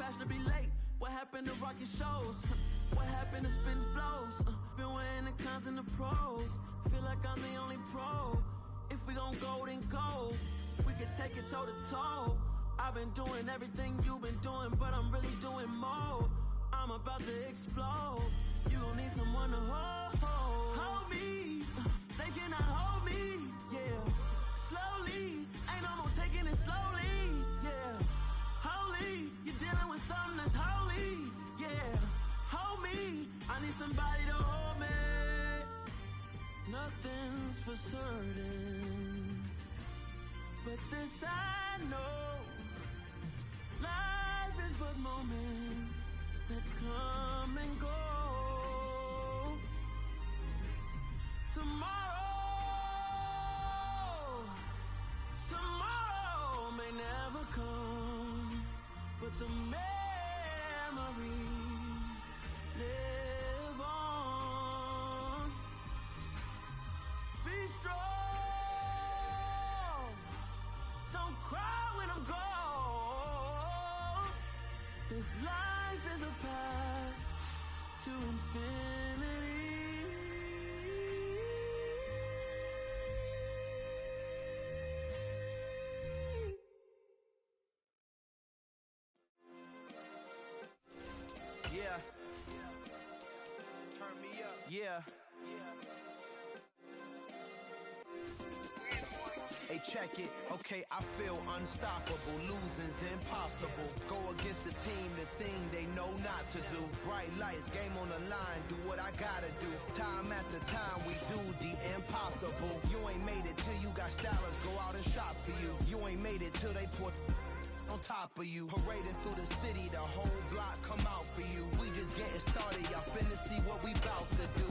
fashionably late. What happened to rocking shows? What happened to spin flows? Been wearing the cons and the pros. Feel like I'm the only pro. If we gon' go, then go. We could take it toe to toe. I've been doing everything you've been doing, but I'm really doing more. I'm about to explode. You gon' need someone to hold me. They cannot hold me, yeah. Slowly, ain't no more taking it slowly, yeah. Holy, you're dealing with something that's holy, yeah. Hold me, I need somebody to hold me. Nothing's for certain, but this I know. Life is but moments that come and go. Tomorrow may never come, but the memories live on. Be strong, don't cry when I'm gone. This life is a path to infinity. Yeah. Turn me up. Yeah. Hey, check it. Okay, I feel unstoppable. Losing's impossible. Go against the team, the thing they know not to do. Bright lights, game on the line. Do what I gotta do. Time after time, we do the impossible. You ain't made it till you got stylists go out and shop for you. You ain't made it till they put on top of you. Parading through the city, the whole block come out for you. We just getting started, y'all finna see what we bout to do.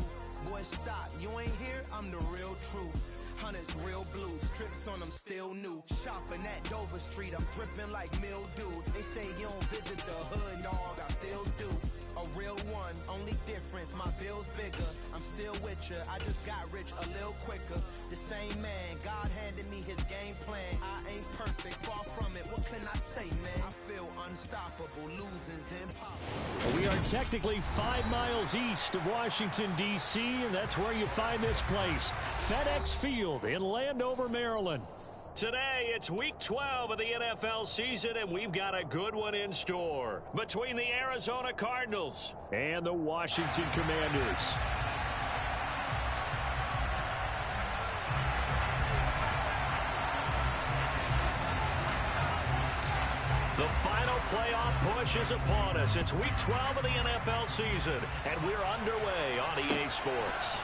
Boy, stop, you ain't here, I'm the real truth. Hunters, real blues, trips on them still new. Shopping at Dover Street, I'm dripping like mildew. They say you don't visit the hood, dog, I still do. A real one, only difference, my bill's bigger. I'm still with ya, I just got rich a little quicker. The same man, God handed me his game plan. I ain't perfect, far from it, what can I say, man? I feel unstoppable, losing's impossible. We are technically 5 miles east of Washington, D.C., and that's where you find this place, FedEx Field in Landover, Maryland. Today, it's week 12 of the NFL season, and we've got a good one in store between the Arizona Cardinals and the Washington Commanders. The final playoff push is upon us. It's week 12 of the NFL season, and we're underway on EA Sports.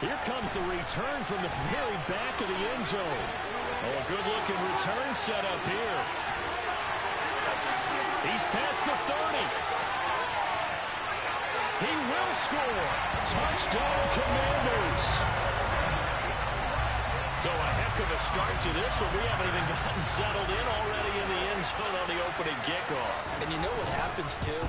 Here comes the return from the very back of the end zone. Oh, a good-looking return set up here. He's past the 30. He will score. Touchdown, Commanders. So a heck of a start to this one. We haven't even gotten settled in already in the end zone on the opening kickoff. And you know what happens, too?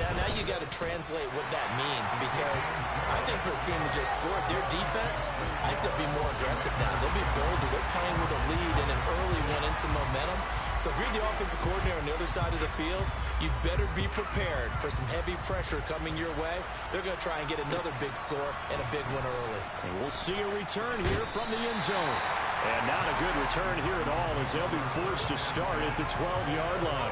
Now you got to translate what that means, because I think for a team that just scored, their defense, I think they'll be more aggressive now. They'll be bolder. They're playing with a lead and an early one and some momentum. So if you're the offensive coordinator on the other side of the field, you better be prepared for some heavy pressure coming your way. They're going to try and get another big score and a big one early. And we'll see a return here from the end zone. And not a good return here at all, as they'll be forced to start at the 12-yard line.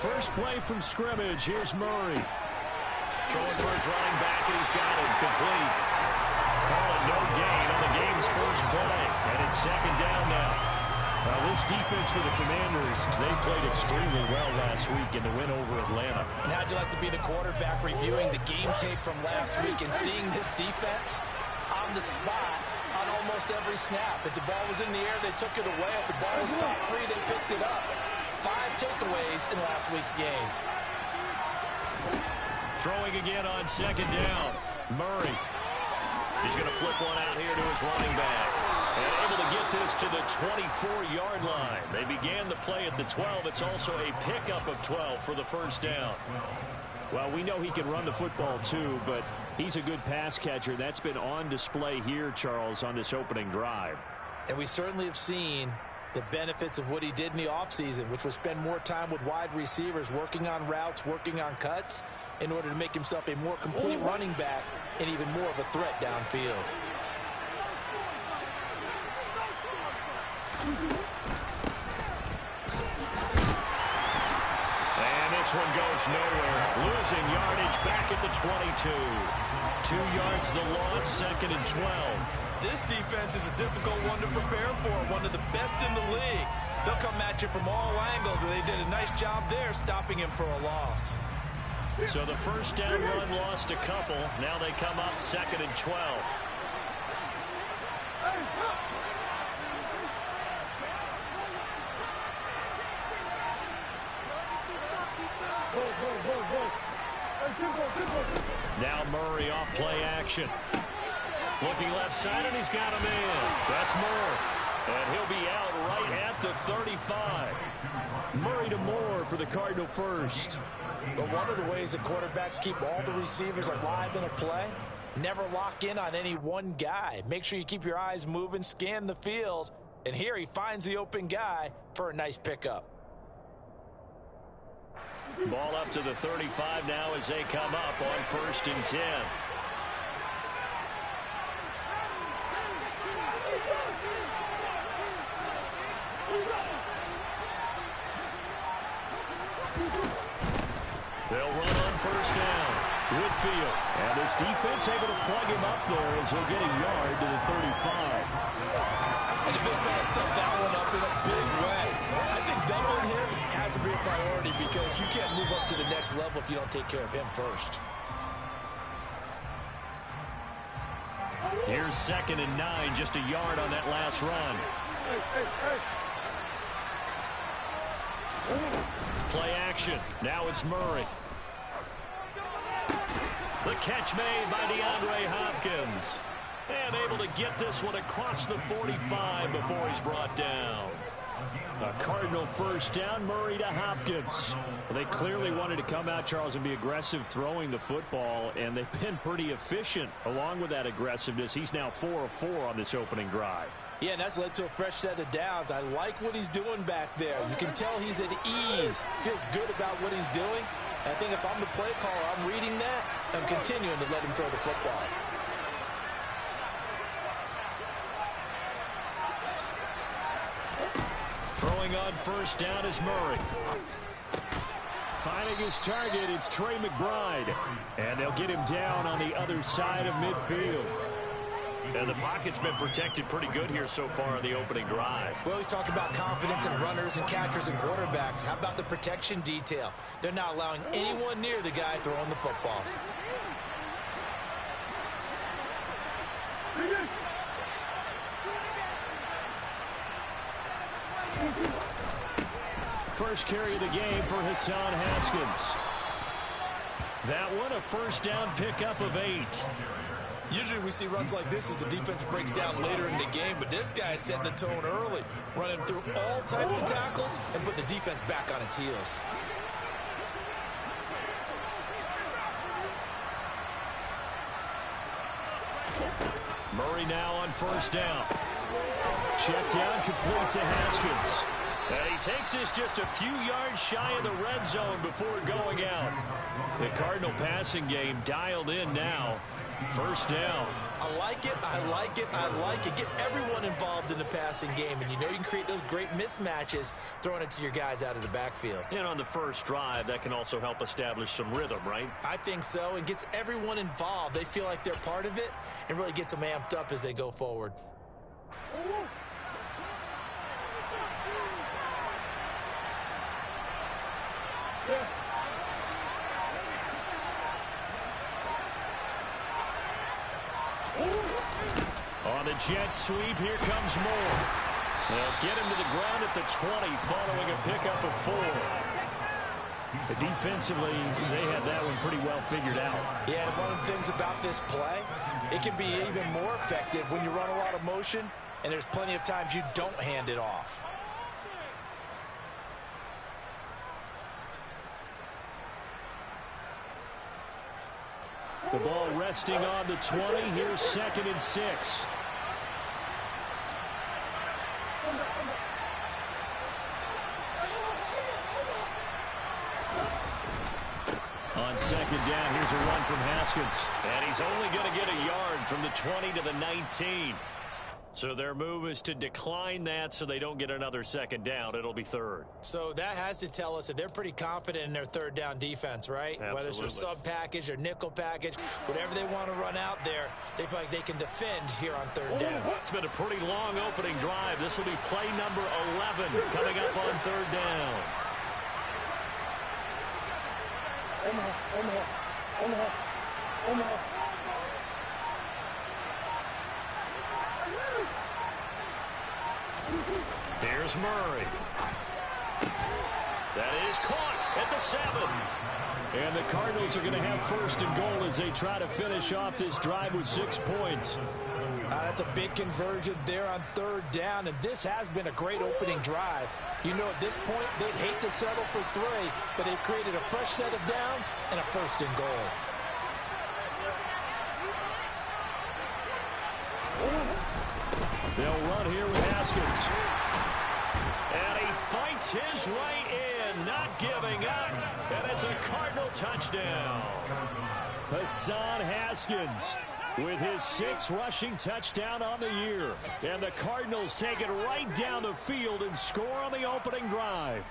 First play from scrimmage. Here's Murray. Throwing for his running back, and he's got it complete. Calling no gain on the game's first play. And it's second down now. This defense for the Commanders, they played extremely well last week in the win over Atlanta. And how'd you like to be the quarterback reviewing the game tape from last week and seeing this defense on the spot on almost every snap? If the ball was in the air, they took it away. If the ball was top free, they picked it up. 5 takeaways in last week's game. Throwing again on second down. Murray. He's going to flip one out here to his running back. And able to get this to the 24-yard line. They began the play at the 12. It's also a pickup of 12 for the first down. Well, we know he can run the football too, but he's a good pass catcher. That's been on display here, Charles, on this opening drive. And we certainly have seen the benefits of what he did in the offseason, which was spend more time with wide receivers, working on routes, working on cuts, in order to make himself a more complete running back and even more of a threat downfield. And this one goes nowhere. Losing yardage back at the 22. 2 yards the loss, second and 12. This defense is a difficult one to prepare for, one of the best in the league. They'll come at you from all angles, and they did a nice job there stopping him for a loss. So the first down run lost a couple. Now they come up second and 12. Now Murray off play action. Looking left side, and he's got him in. That's Moore. And he'll be out right at the 35. Murray to Moore for the Cardinal first. But one of the ways that quarterbacks keep all the receivers alive in a play, never lock in on any one guy. Make sure you keep your eyes moving, scan the field. And here he finds the open guy for a nice pickup. Ball up to the 35 now as they come up on first and 10. They'll run on first down. Woodfield. And this defense able to plug him up there as he'll get a yard to the 35. And the big fella stuffed that one up in a big way. I think doubling him has to be a priority because you can't move up to the next level if you don't take care of him first. Here's second and 9, just a yard on that last run. Play action. Now it's Murray. The catch made by DeAndre Hopkins. And able to get this one across the 45 before he's brought down. A Cardinal first down, Murray to Hopkins. Well, they clearly wanted to come out, Charles, and be aggressive throwing the football, and they've been pretty efficient along with that aggressiveness. He's now 4 of 4 on this opening drive. Yeah, and that's led to a fresh set of downs. I like what he's doing back there. You can tell he's at ease. Feels good about what he's doing. And I think if I'm the play caller, I'm reading that. I'm continuing to let him throw the football. Throwing on first down is Murray. Finding his target, it's Trey McBride. And they'll get him down on the other side of midfield. And the pocket's been protected pretty good here so far on the opening drive. We always talk about confidence in runners and catchers and quarterbacks. How about the protection detail? They're not allowing anyone near the guy throwing the football. First carry of the game for Hassan Haskins. That one, a first down pickup of 8. Usually we see runs like this as the defense breaks down later in the game, but this guy is setting the tone early, running through all types of tackles and putting the defense back on its heels. Murray now on first down. Check down complete to Haskins. And he takes this just a few yards shy of the red zone before going out. The Cardinal passing game dialed in now. First down. I like it, I like it, I like it. Get everyone involved in the passing game, and you know you can create those great mismatches throwing it to your guys out of the backfield. And on the first drive, that can also help establish some rhythm, right? I think so, and gets everyone involved. They feel like they're part of it, and really gets them amped up as they go forward. On the jet sweep, here comes Moore. They'll get him to the ground at the 20 following a pickup of 4. But defensively, they had that one pretty well figured out. Yeah, and one of the things about this play, it can be even more effective when you run a lot of motion, and there's plenty of times you don't hand it off. The ball resting on the 20. Here's 2nd and 6. On 2nd down, here's a run from Haskins. And he's only going to get a yard from the 20 to the 19. So their move is to decline that so they don't get another 2nd down. It'll be 3rd. So that has to tell us that they're pretty confident in their 3rd down defense, right? Absolutely. Whether it's a sub package or nickel package, whatever they want to run out there, they feel like they can defend here on 3rd down. It's been a pretty long opening drive. This will be play number 11 coming up on 3rd down. Here's Murray. That is caught at the 7. And the Cardinals are going to have 1st and goal as they try to finish off this drive with 6 points. That's a big conversion there on 3rd down, and this has been a great opening drive. You know, at this point, they'd hate to settle for 3, but they've created a fresh set of downs and a 1st and goal. They'll run here with Haskins. And he fights his way in, not giving up. And it's a Cardinal touchdown. Hassan Haskins with his 6th rushing touchdown on the year. And the Cardinals take it right down the field and score on the opening drive.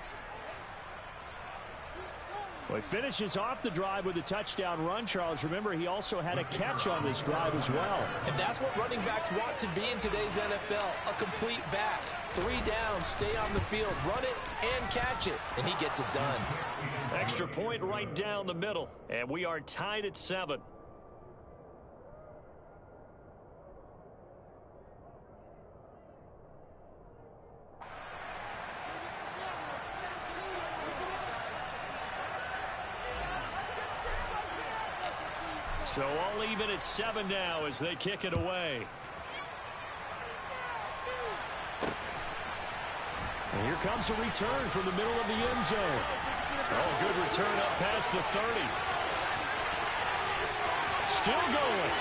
Well, he finishes off the drive with a touchdown run, Charles. Remember, he also had a catch on this drive as well. And that's what running backs want to be in today's NFL, a complete back. 3 downs, stay on the field, run it and catch it, and he gets it done. Extra point right down the middle, and we are tied at 7. So all even at 7 now as they kick it away. And here comes a return from the middle of the end zone. Oh, good return up past the 30. Still going.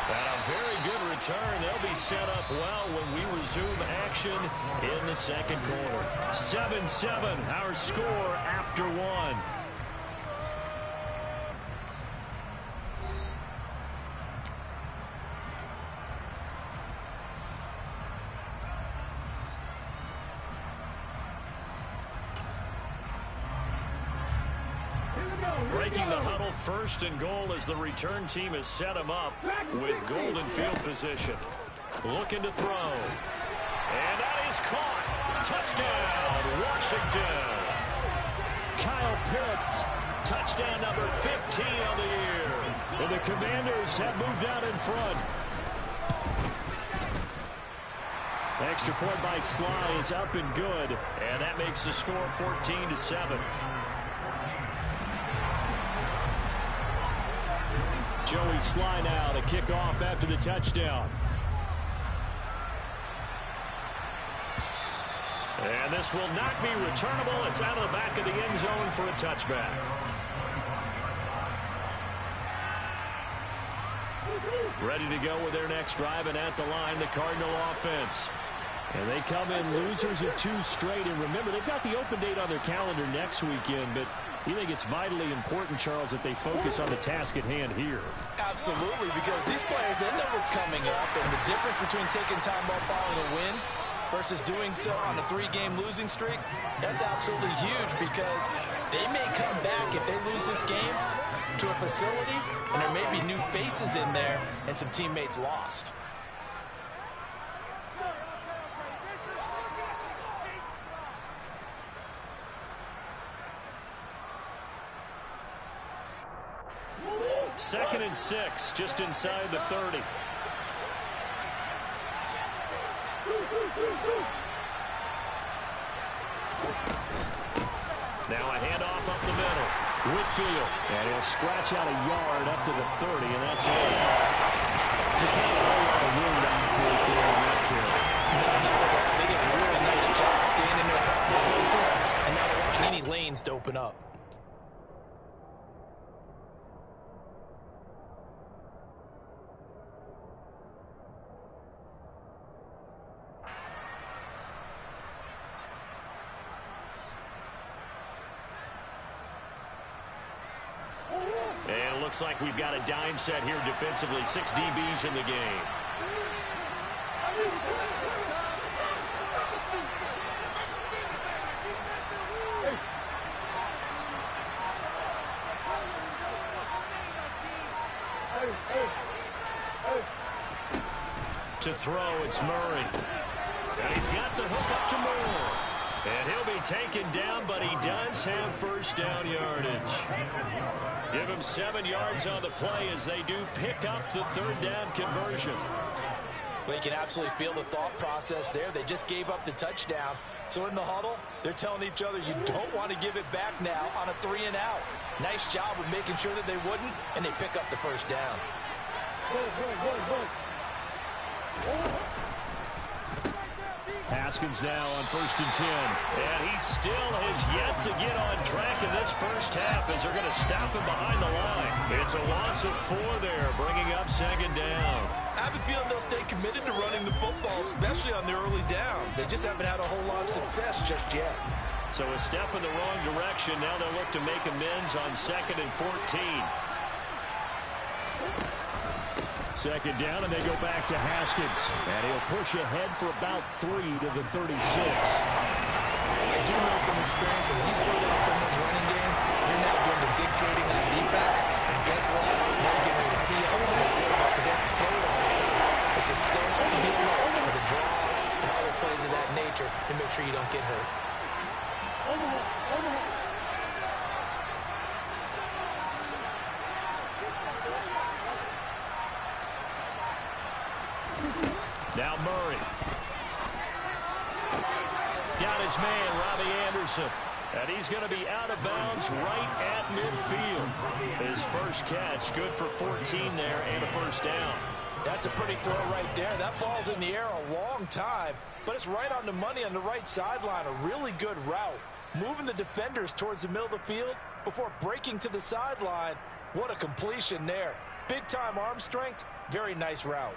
And a very good return. They'll be set up well when we resume action in the 2nd quarter. 7-7, our score after 1. Breaking the huddle, 1st and goal as the return team has set him up with golden field position. Looking to throw. And that is caught. Touchdown, Washington. Kyle Pitts, touchdown number 15 on the year. And the Commanders have moved out in front. Extra point by Sly is up and good. And that makes the score 14-7. Joey Sly now to kick off after the touchdown. And this will not be returnable. It's out of the back of the end zone for a touchback. Ready to go with their next drive, and at the line, the Cardinal offense. And they come in losers of 2 straight. And remember, they've got the open date on their calendar next weekend, but you think it's vitally important, Charles, that they focus on the task at hand here? Absolutely, because these players, they know what's coming up, and the difference between taking time off following a win versus doing so on a 3-game losing streak, that's absolutely huge because they may come back if they lose this game to a facility, and there may be new faces in there and some teammates lost. Second and 6, just inside the 30. Now a handoff up the middle. Whitfield. And he'll scratch out a yard up to the 30, and that's it. Just not a whole lot of room to operate there on that carry. They did a really nice job staying in their proper places and not allowing any lanes to open up. And it looks like we've got a dime set here defensively. 6 DBs in the game. To throw, it's Murray. And he's got the hook up to Moore. And he'll be taken down, but he does have first down yardage. Give him 7 yards on the play as they do pick up the third down conversion. Well, you can absolutely feel the thought process there. They just gave up the touchdown. So in the huddle, they're telling each other, you don't want to give it back now on a 3-and-out. Nice job of making sure that they wouldn't, and they pick up the first down. Haskins now on 1st and 10. And he still has yet to get on track in this first half as they're going to stop him behind the line. It's a loss of 4 there, bringing up 2nd down. I have a feeling they'll stay committed to running the football, especially on their early downs. They just haven't had a whole lot of success just yet. So a step in the wrong direction. Now they'll look to make amends on 2nd and 14. 2nd down, and they go back to Haskins. And he'll push ahead for about 3 to the 36. I do know from experience that when you slow down someone's running game, you're now doing the dictating on defense. And guess what? Now you're getting ready to tee off on the quarterback because they have to throw it all the time. But you still have to be alert for the draws and other plays of that nature to make sure you don't get hurt. Now Murray. Got his man, Robbie Anderson. And he's going to be out of bounds right at midfield. His first catch, good for 14 there and a first down. That's a pretty throw right there. That ball's in the air a long time, but it's right on the money on the right sideline. A really good route. Moving the defenders towards the middle of the field before breaking to the sideline. What a completion there. Big-time arm strength. Very nice route.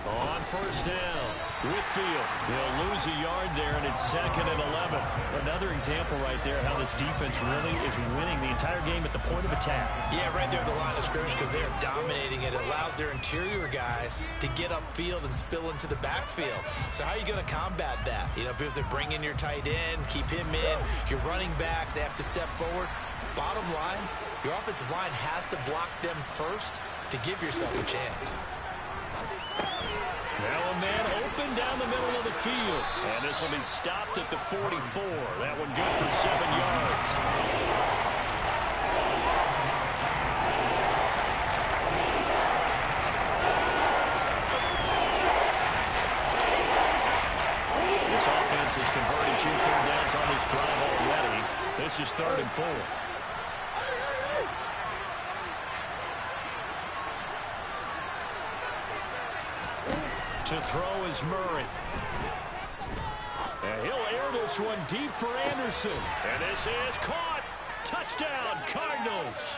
On 1st down, Whitfield. He'll lose a yard there, and it's 2nd and 11. Another example right there how this defense really is winning the entire game at the point of attack. Yeah, right there at the line of scrimmage because they're dominating it. It allows their interior guys to get upfield and spill into the backfield. So how are you going to combat that? You know, because they bring in your tight end, keep him in, your running backs, they have to step forward. Bottom line, your offensive line has to block them first to give yourself a chance. Now a man open down the middle of the field. And this will be stopped at the 44. That one good for 7 yards. This offense has converted 2 third downs on this drive already. This is 3rd and 4. To throw is Murray. And he'll air this one deep for Anderson. And this is caught. Touchdown, Cardinals.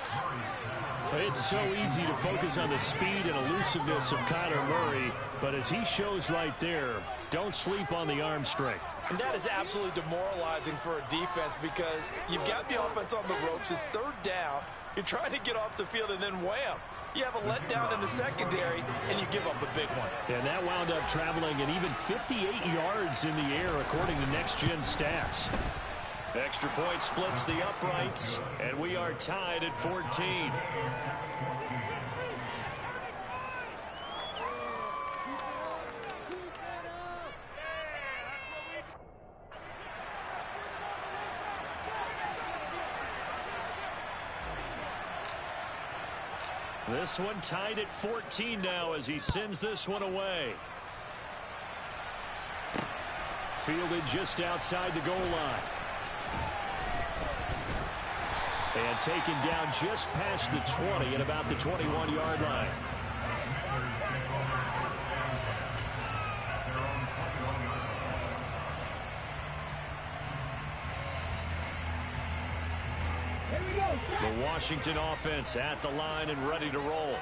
It's so easy to focus on the speed and elusiveness of Kyler Murray. But as he shows right there, don't sleep on the arm strength. And that is absolutely demoralizing for a defense because you've got the offense on the ropes. It's 3rd down. You're trying to get off the field and then wham. You have a letdown in the secondary, and you give up a big one. And that wound up traveling an even 58 yards in the air, according to next-gen stats. Extra point splits the uprights, and we are tied at 14. This one tied at 14 now as he sends this one away. Fielded just outside the goal line. And taken down just past the 20 at about the 21-yard line. The Washington offense at the line and ready to roll.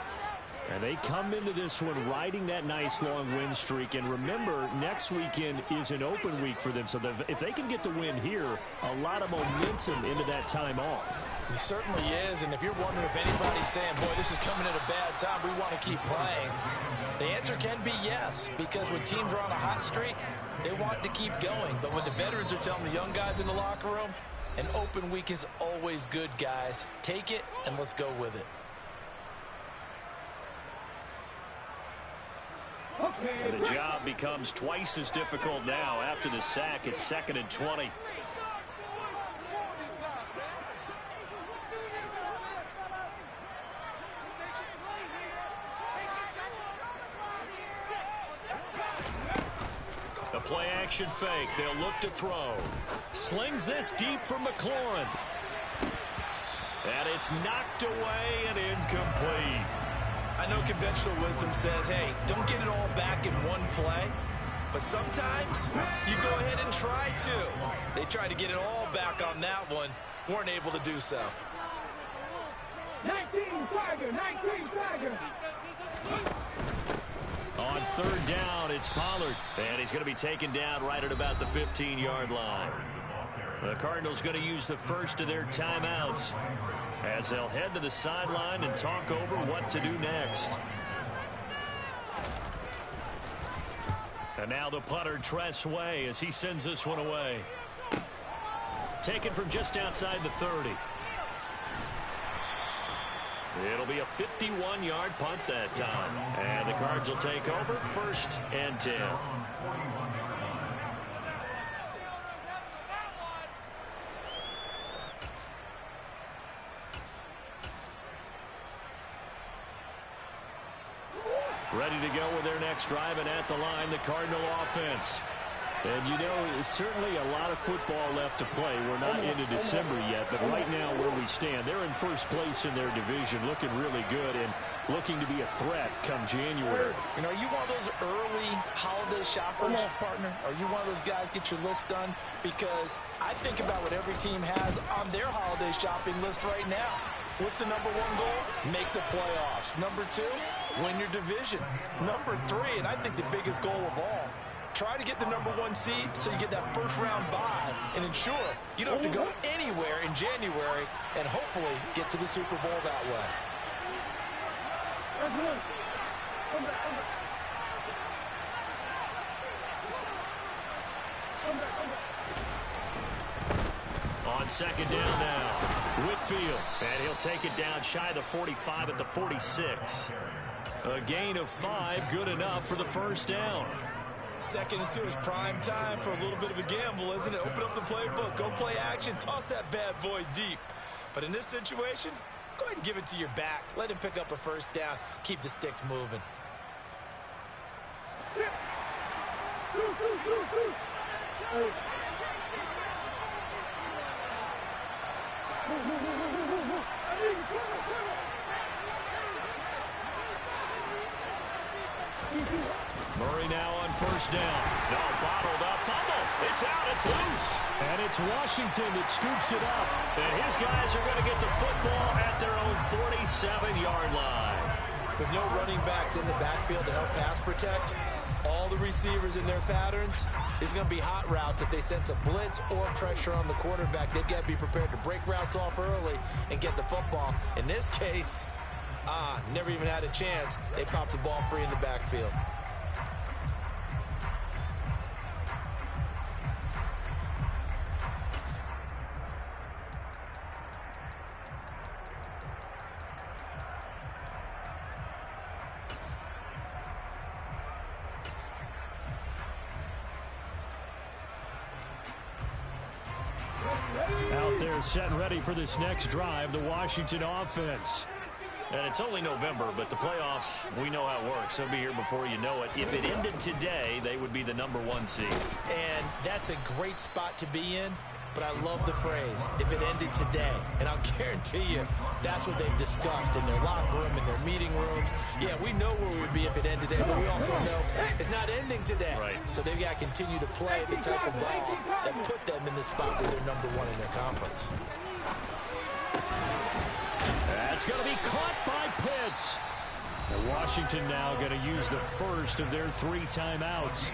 And they come into this one riding that nice long win streak. And remember, next weekend is an open week for them. So if they can get the win here, a lot of momentum into that time off. He certainly is. And if you're wondering if anybody's saying, boy, this is coming at a bad time, we want to keep playing, the answer can be yes. Because when teams are on a hot streak, they want to keep going. But when the veterans are telling the young guys in the locker room, an open week is always good, guys. Take it and let's go with it. And the job becomes twice as difficult now after the sack. It's 2nd and 20. The play action fake. They'll look to throw. Slings this deep from McLaurin. And it's knocked away and incomplete. I know conventional wisdom says, hey, don't get it all back in one play. But sometimes you go ahead and try to. They tried to get it all back on that one. Weren't able to do so. 19 Tiger, 19 Tiger. On 3rd down, it's Pollard. And he's going to be taken down right at about the 15-yard line. The Cardinals going to use the first of their timeouts as they'll head to the sideline and talk over what to do next. And now the punter, Tress Way, as he sends this one away. Taken from just outside the 30. It'll be a 51-yard punt that time. And the Cards will take over 1st and 10. Ready to go with their next drive, and at the line, the Cardinal offense. And, you know, certainly a lot of football left to play. We're not into December yet, but right now where we stand, they're in first place in their division, looking really good and looking to be a threat come January. You know, are you one of those early holiday shoppers, partner? Are you one of those guys get your list done? Because I think about what every team has on their holiday shopping list right now. What's the #1 goal? Make the playoffs. #2, win your division. #3, and I think the biggest goal of all, try to get the #1 seed so you get that first-round bye and ensure you don't have to go anywhere in January and hopefully get to the Super Bowl that way. On 2nd down now, Whitfield, and he'll take it down shy of the 45 at the 46. A gain of 5, good enough for the first down. 2nd and 2 is prime time for a little bit of a gamble, isn't it? Open up the playbook, go play action, toss that bad boy deep. But in this situation, go ahead and give it to your back. Let him pick up a first down. Keep the sticks moving. Murray now on 1st down. No, bottled up, fumble. It's out, it's loose. And it's Washington that scoops it up. And his guys are going to get the football at their own 47-yard line. With no running backs in the backfield to help pass protect, all the receivers in their patterns is going to be hot routes. If they sense a blitz or pressure on the quarterback, they've got to be prepared to break routes off early and get the football. In this case, never even had a chance. They popped the ball free in the backfield. Out there set and ready for this next drive, the Washington offense. And it's only November, but the playoffs, we know how it works. They'll be here before you know it. If it ended today, they would be the #1 seed. And that's a great spot to be in. But I love the phrase, if it ended today. And I'll guarantee you, that's what they've discussed in their locker room, in their meeting rooms. Yeah, we know where we would be if it ended today, but we also know it's not ending today. Right. So they've got to continue to play the type of ball that put them in the spot where they're #1 in their conference. That's going to be caught by Pitts. And Washington now going to use the first of their 3 timeouts,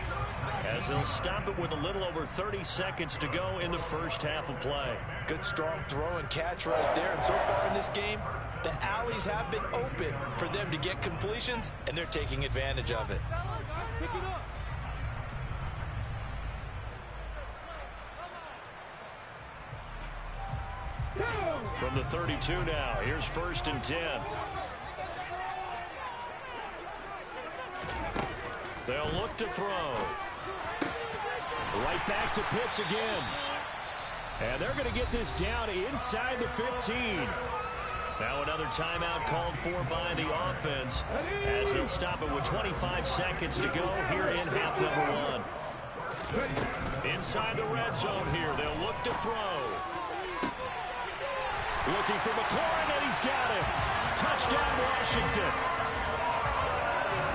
as they'll stop it with a little over 30 seconds to go in the first half of play. Good, strong throw and catch right there. And so far in this game, the alleys have been open for them to get completions, and they're taking advantage of it. From the 32 now, here's 1st and 10. They'll look to throw. Right back to Pitts again. And they're going to get this down inside the 15. Now another timeout called for by the offense, as they'll stop it with 25 seconds to go here in half #1. Inside the red zone here, they'll look to throw. Looking for McLaurin, and he's got him. Touchdown, Washington.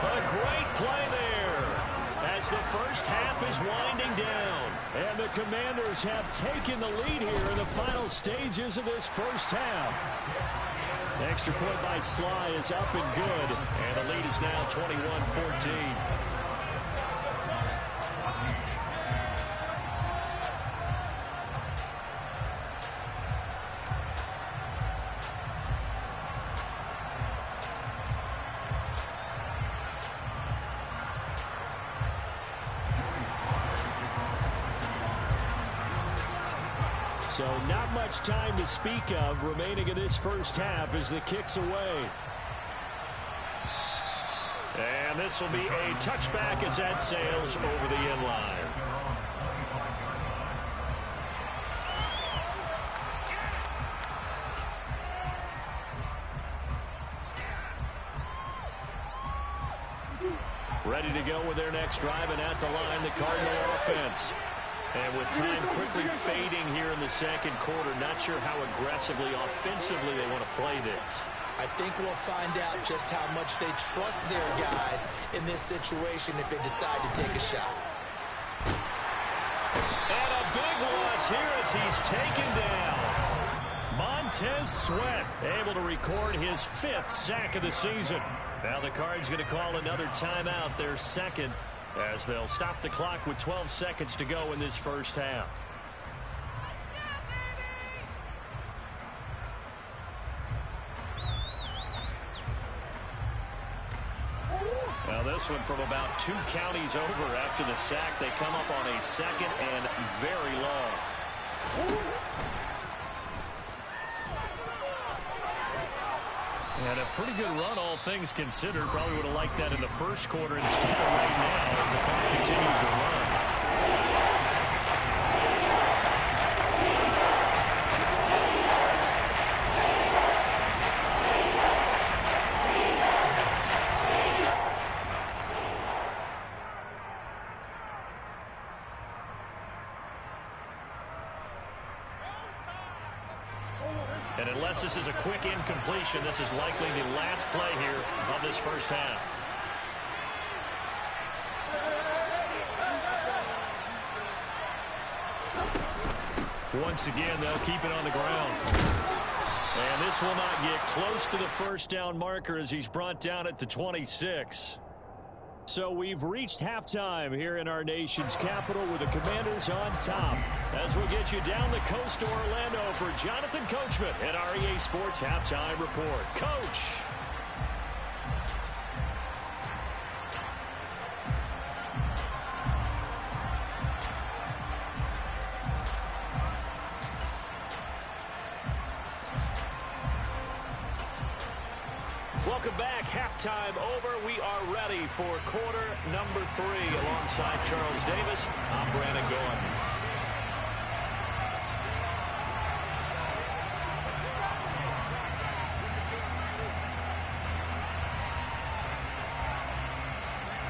A great play there, as the first half is winding down. And the Commanders have taken the lead here in the final stages of this first half. The extra point by Sly is up and good, and the lead is now 21-14. So not much time to speak of remaining in this first half as the kick's away. And this will be a touchback as that sails over the end line. Ready to go with their next drive, and at the line, the Cardinal offense. And with time quickly fading here in the second quarter, not sure how aggressively, offensively they want to play this. I think we'll find out just how much they trust their guys in this situation if they decide to take a shot. And a big loss here as he's taken down. Montez Sweat able to record his 5th sack of the season. Now the Cards going to call another timeout, their second, as they'll stop the clock with 12 seconds to go in this first half. Now this one from about 2 counties over after the sack. They come up on a 2nd and very long. And a pretty good run, all things considered. Probably would have liked that in the first quarter instead of right now as the clock continues to run. And unless this is a quick incompletion, this is likely the last play here of this first half. Once again, they'll keep it on the ground. And this will not get close to the first down marker as he's brought down at the 26. So we've reached halftime here in our nation's capital with the Commanders on top. As we'll get you down the coast to Orlando for Jonathan Coachman at our EA Sports Halftime Report. Coach. Welcome back. Halftime over. We are ready for quarter number 3. Alongside Charles Davis, I'm Brandon Gordon.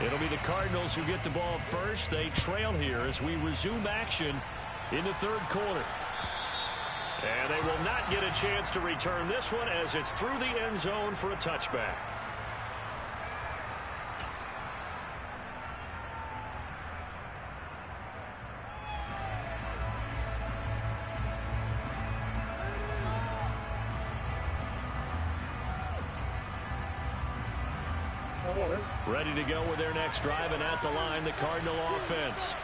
It'll be the Cardinals who get the ball first. They trail here as we resume action in the third quarter. And they will not get a chance to return this one as it's through the end zone for a touchback. Ready to go with their next drive, and at the line, the Cardinal offense.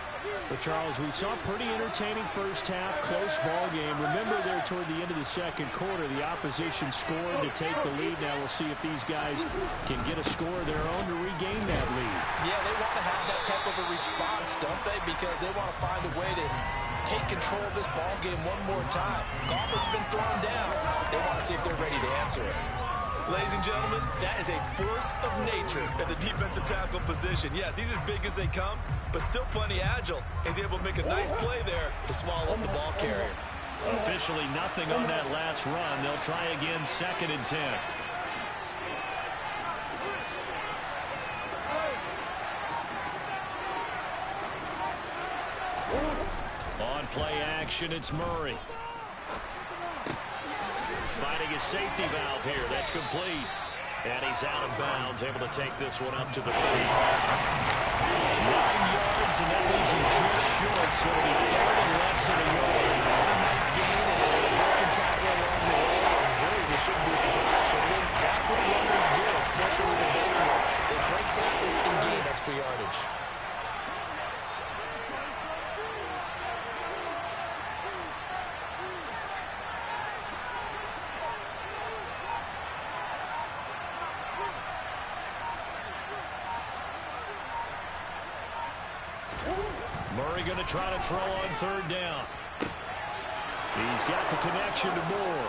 Well, Charles, we saw a pretty entertaining first half, close ball game. Remember there toward the end of the second quarter, the opposition scored to take the lead. Now we'll see if these guys can get a score of their own to regain that lead. Yeah, they want to have that type of a response, don't they? Because they want to find a way to take control of this ball game one more time. Gauntlet's been thrown down. They want to see if they're ready to answer it. Ladies and gentlemen, that is a force of nature at the defensive tackle position. Yes, he's as big as they come, but still plenty agile. He's able to make a nice play there to swallow up the ball carrier. Officially nothing on that last run. They'll try again, 2nd and 10. On play action, it's Murray. Finding his safety valve here. That's complete. And he's out of bounds, able to take this one up to the 35. 9 yards, and that leaves him just short, so it'll be 3rd and less than a yard. A nice gain and a broken tackle along the way. And really, they shouldn't be surprised, should we? That's what runners do, especially the best ones. They break tackles and gain extra yardage. Murray going to try to throw on 3rd down. He's got the connection to Moore.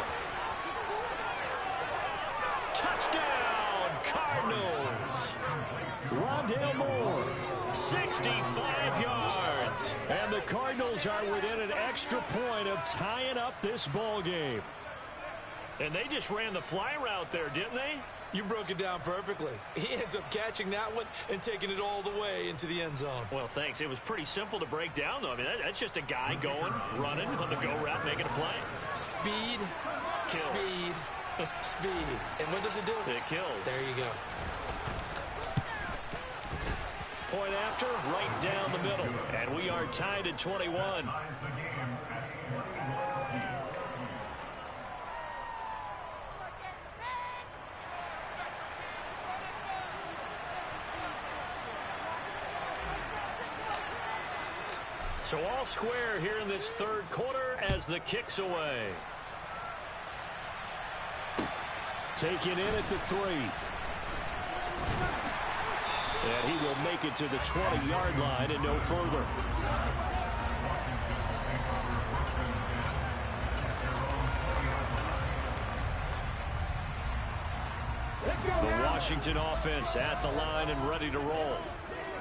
Touchdown, Cardinals. Rondale Moore, 65 yards. And the Cardinals are within an extra point of tying up this ball game. And they just ran the fly route there, didn't they? You broke it down perfectly. He ends up catching that one and taking it all the way into the end zone. Well, thanks. It was pretty simple to break down, though. I mean, that's just a guy going, running on the go route, making a play. Speed, Kills. speed, speed. And what does it do? It kills. There you go. Point after, right down the middle. And we are tied at 21. So all square here in this third quarter as the kick's away. Taken in at the 3. And he will make it to the 20-yard line and no further. The Washington offense at the line and ready to roll.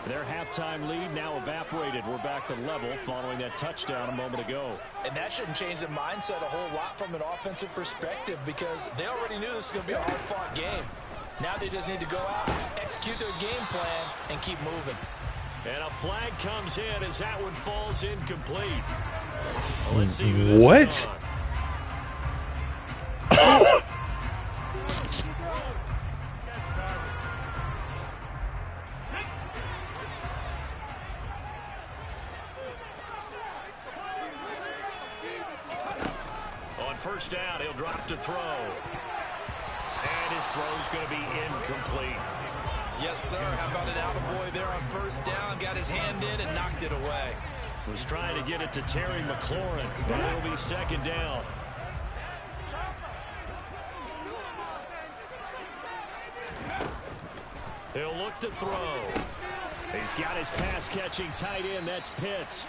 Their halftime lead now evaporated. We're back to level following that touchdown a moment ago. And that shouldn't change the mindset a whole lot from an offensive perspective because they already knew this was going to be a hard-fought game. Now they just need to go out, execute their game plan, and keep moving. And a flag comes in as that one falls incomplete. Well, let's see who this What? is on. First down, he'll drop to throw. And his throw's going to be incomplete. Yes, sir. How about an attaboy there on first down? Got his hand in and knocked it away. Was trying to get it to Terry McLaurin, but it'll be 2nd down. He'll look to throw. He's got his pass-catching tight end. That's Pitts.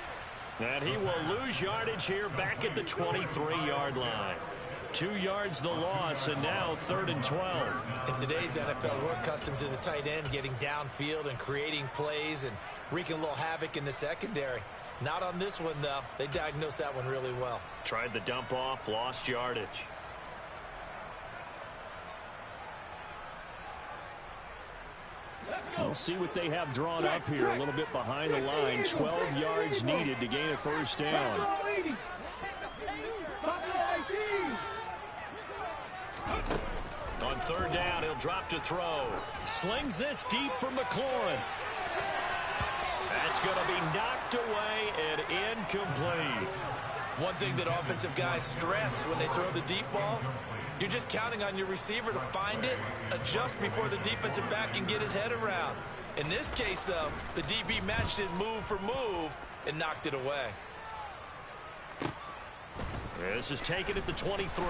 And he will lose yardage here back at the 23-yard line. 2 yards the loss, and now 3rd and 12. In today's NFL, we're accustomed to the tight end getting downfield and creating plays and wreaking a little havoc in the secondary. Not on this one, though. They diagnosed that one really well. Tried the dump off, lost yardage. We'll see what they have drawn up here. A little bit behind the line. 12 yards needed to gain a first down. On third down, he'll drop to throw. Slings this deep from McLaurin. That's going to be knocked away and incomplete. One thing that offensive guys stress when they throw the deep ball, you're just counting on your receiver to find it, adjust before the defensive back can get his head around. In this case, though, the DB matched it move for move and knocked it away. This is taken at the 23.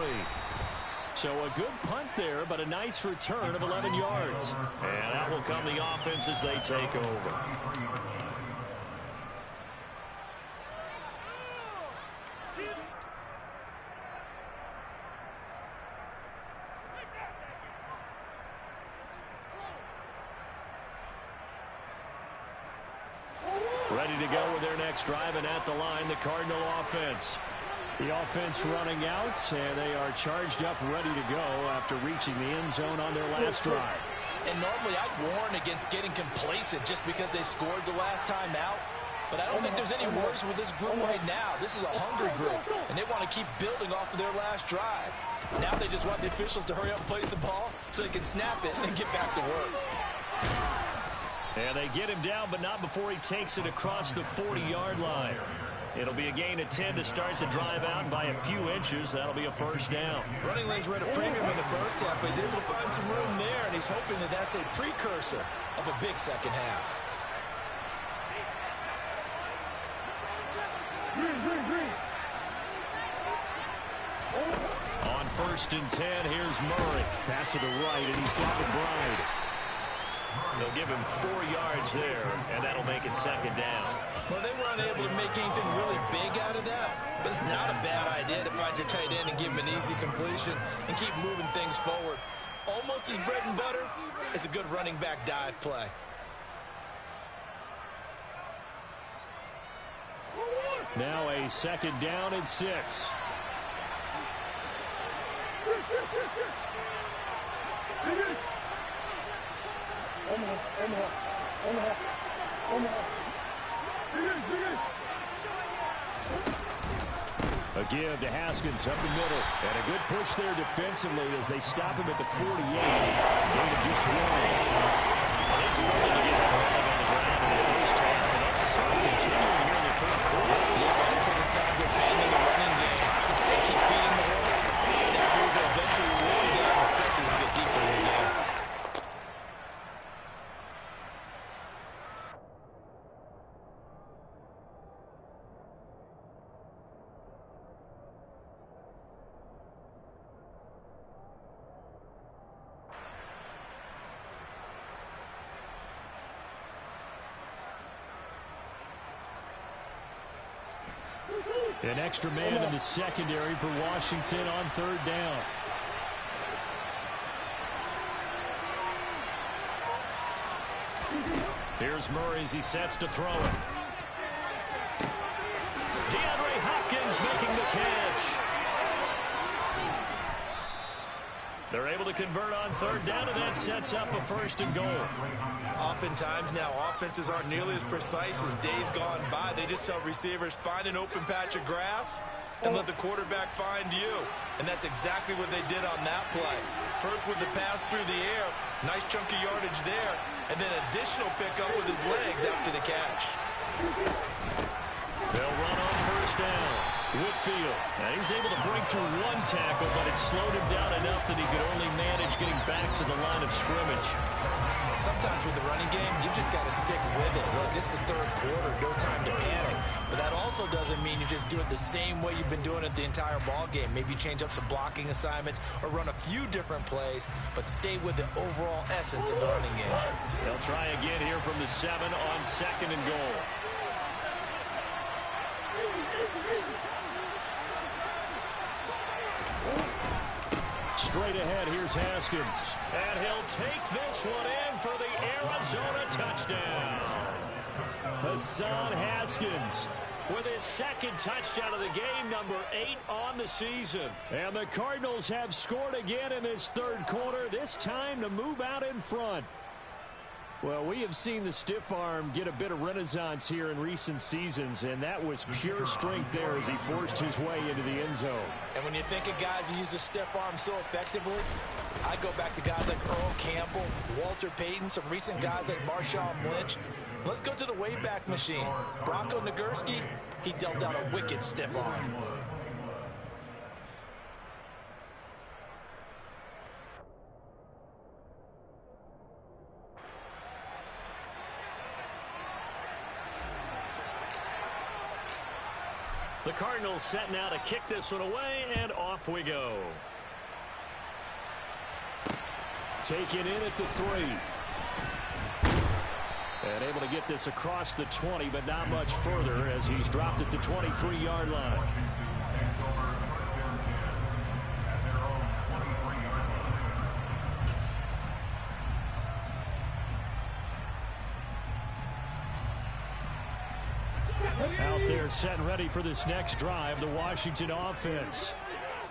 So a good punt there, but a nice return of 11 yards. And that will come the offense as they take over. Ready to go with their next drive, and at the line, the Cardinal offense. The offense running out, and they are charged up, ready to go after reaching the end zone on their last drive. And normally I'd warn against getting complacent just because they scored the last time out. But I don't think there's any worries with this group right now. This is a hungry group, and they want to keep building off of their last drive. Now they just want the officials to hurry up and place the ball so they can snap it and get back to work. And they get him down, but not before he takes it across the 40-yard line. It'll be a gain of 10 to start the drive out, and by a few inches, that'll be a first down. Running lanes were at a premium in the first half, but he's able to find some room there, and he's hoping that that's a precursor of a big second half. On first and 10, here's Murray. Pass to the right, and he's got McBride. They'll give him 4 yards there, and that'll make it second down. Well, they were unable to make anything really big out of that, but it's not a bad idea to find your tight end and give him an easy completion and keep moving things forward. Almost as bread and butter as a good running back dive play. Now a second down and 6. A give to Haskins up the middle. And a good push there defensively as they stop him at the 48. Gain of just 1. They struggled to get throwing on the ground in the first half, and that's continuing here in the third quarter. Yeah, but I think it's time to abandon the running game. I would say keep feeding the horse. And I believe they'll eventually reward them, especially as we get deeper in the game. An extra man in the secondary for Washington on third down. Here's Murray as he sets to throw it. DeAndre Hopkins making the catch. They're able to convert on third down, and that sets up a first and goal. Oftentimes now, offenses aren't nearly as precise as days gone by. They just tell receivers, find an open patch of grass and let the quarterback find you. And that's exactly what they did on that play. First with the pass through the air, nice chunky yardage there, and then additional pickup with his legs after the catch. They'll run on first down. Whitfield, he's able to break through one tackle, but it slowed him down enough that he could only manage getting back to the line of scrimmage. Sometimes with the running game, you've just got to stick with it. Look, it's the third quarter, no time to panic. But that also doesn't mean you just do it the same way you've been doing it the entire ball game. Maybe change up some blocking assignments or run a few different plays, but stay with the overall essence of the running game. They'll try again here from the 7 on second and goal. Straight ahead, here's Haskins. And he'll take this one in for the Arizona touchdown. Hassan Haskins with his second touchdown of the game, number 8 on the season. And the Cardinals have scored again in this third quarter, this time to move out in front. Well, we have seen the stiff arm get a bit of renaissance here in recent seasons, and that was pure strength there as he forced his way into the end zone. And when you think of guys who use the stiff arm so effectively, I go back to guys like Earl Campbell, Walter Payton, some recent guys like Marshawn Lynch. Let's go to the Wayback Machine. Bronco Nagurski, he dealt out a wicked stiff arm. The Cardinals set now to kick this one away, and off we go. Taken in at the 3. And able to get this across the 20, but not much further as he's dropped it to 23-yard line. Out there set and ready for this next drive, the Washington offense.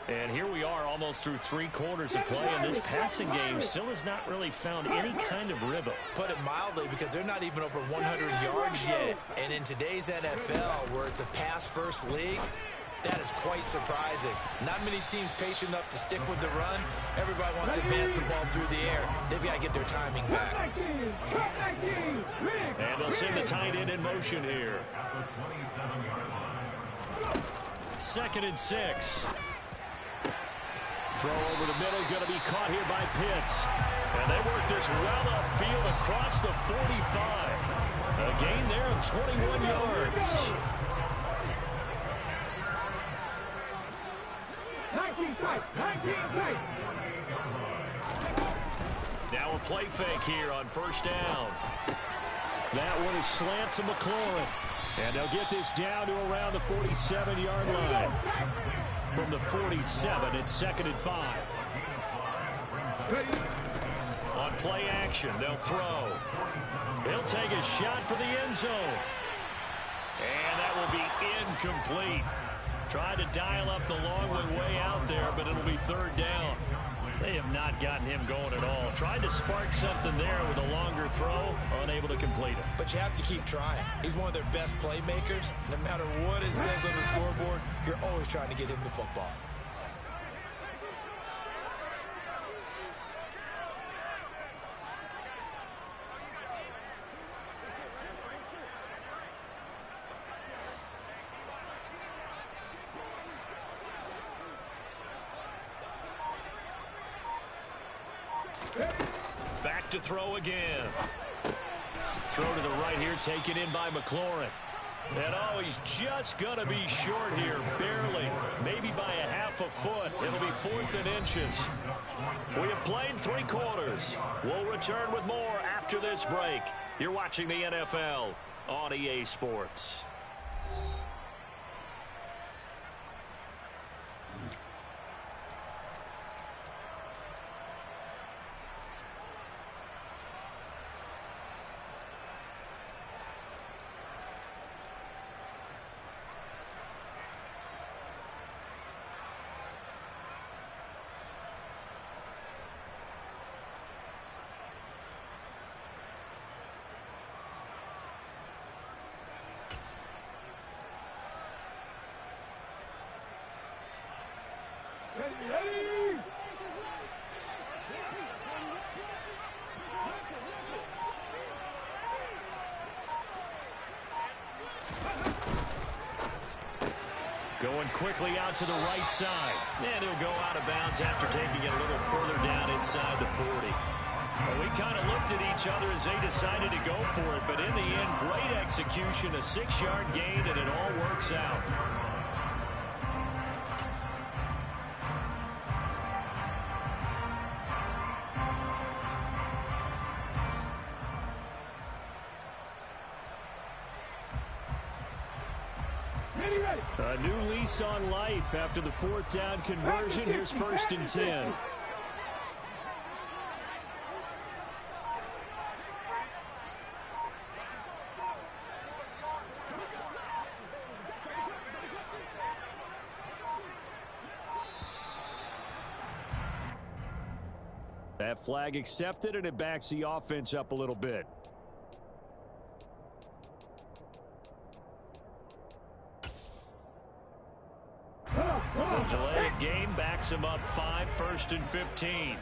And here we are almost through 3 quarters of play, and this passing game still has not really found any kind of rhythm. Put it mildly, because they're not even over 100 yards yet. And in today's NFL, where it's a pass-first league, that is quite surprising. Not many teams patient enough to stick with the run. Everybody wants to advance the ball through the air. They've got to get their timing back. And they'll send the tight end in motion here. 2nd and 6. Throw over the middle, going to be caught here by Pitts. And they work this well upfield across the 45. A gain there of 21 yards. 19 tight, 19 tight. Now a play fake here on 1st down. That one is slant to McLaurin. And they'll get this down to around the 47-yard line. From the 47, it's 2nd and 5. On play action, they'll throw. He'll take a shot for the end zone. And that will be incomplete. Tried to dial up the long way out there, but it'll be 3rd down. They have not gotten him going at all. Tried to spark something there with a longer throw, unable to complete it. But you have to keep trying. He's one of their best playmakers. No matter what it says on the scoreboard, you're always trying to get him the football. Back to throw again. Throw to the right here, taken in by McLaurin. And oh, he's just going to be short here, barely. Maybe by a half a foot. It'll be 4th and inches. We have played 3 quarters. We'll return with more after this break. You're watching the NFL on EA Sports. Going quickly out to the right side. And he'll go out of bounds after taking it a little further down inside the 40. Well, we kind of looked at each other as they decided to go for it. But in the end, great execution, a 6-yard gain, and it all works out. A new lease on life after the 4th down conversion. Here's 1st and 10. That flag accepted, and it backs the offense up a little bit. The delay of game backs him up 5, 1st and 15.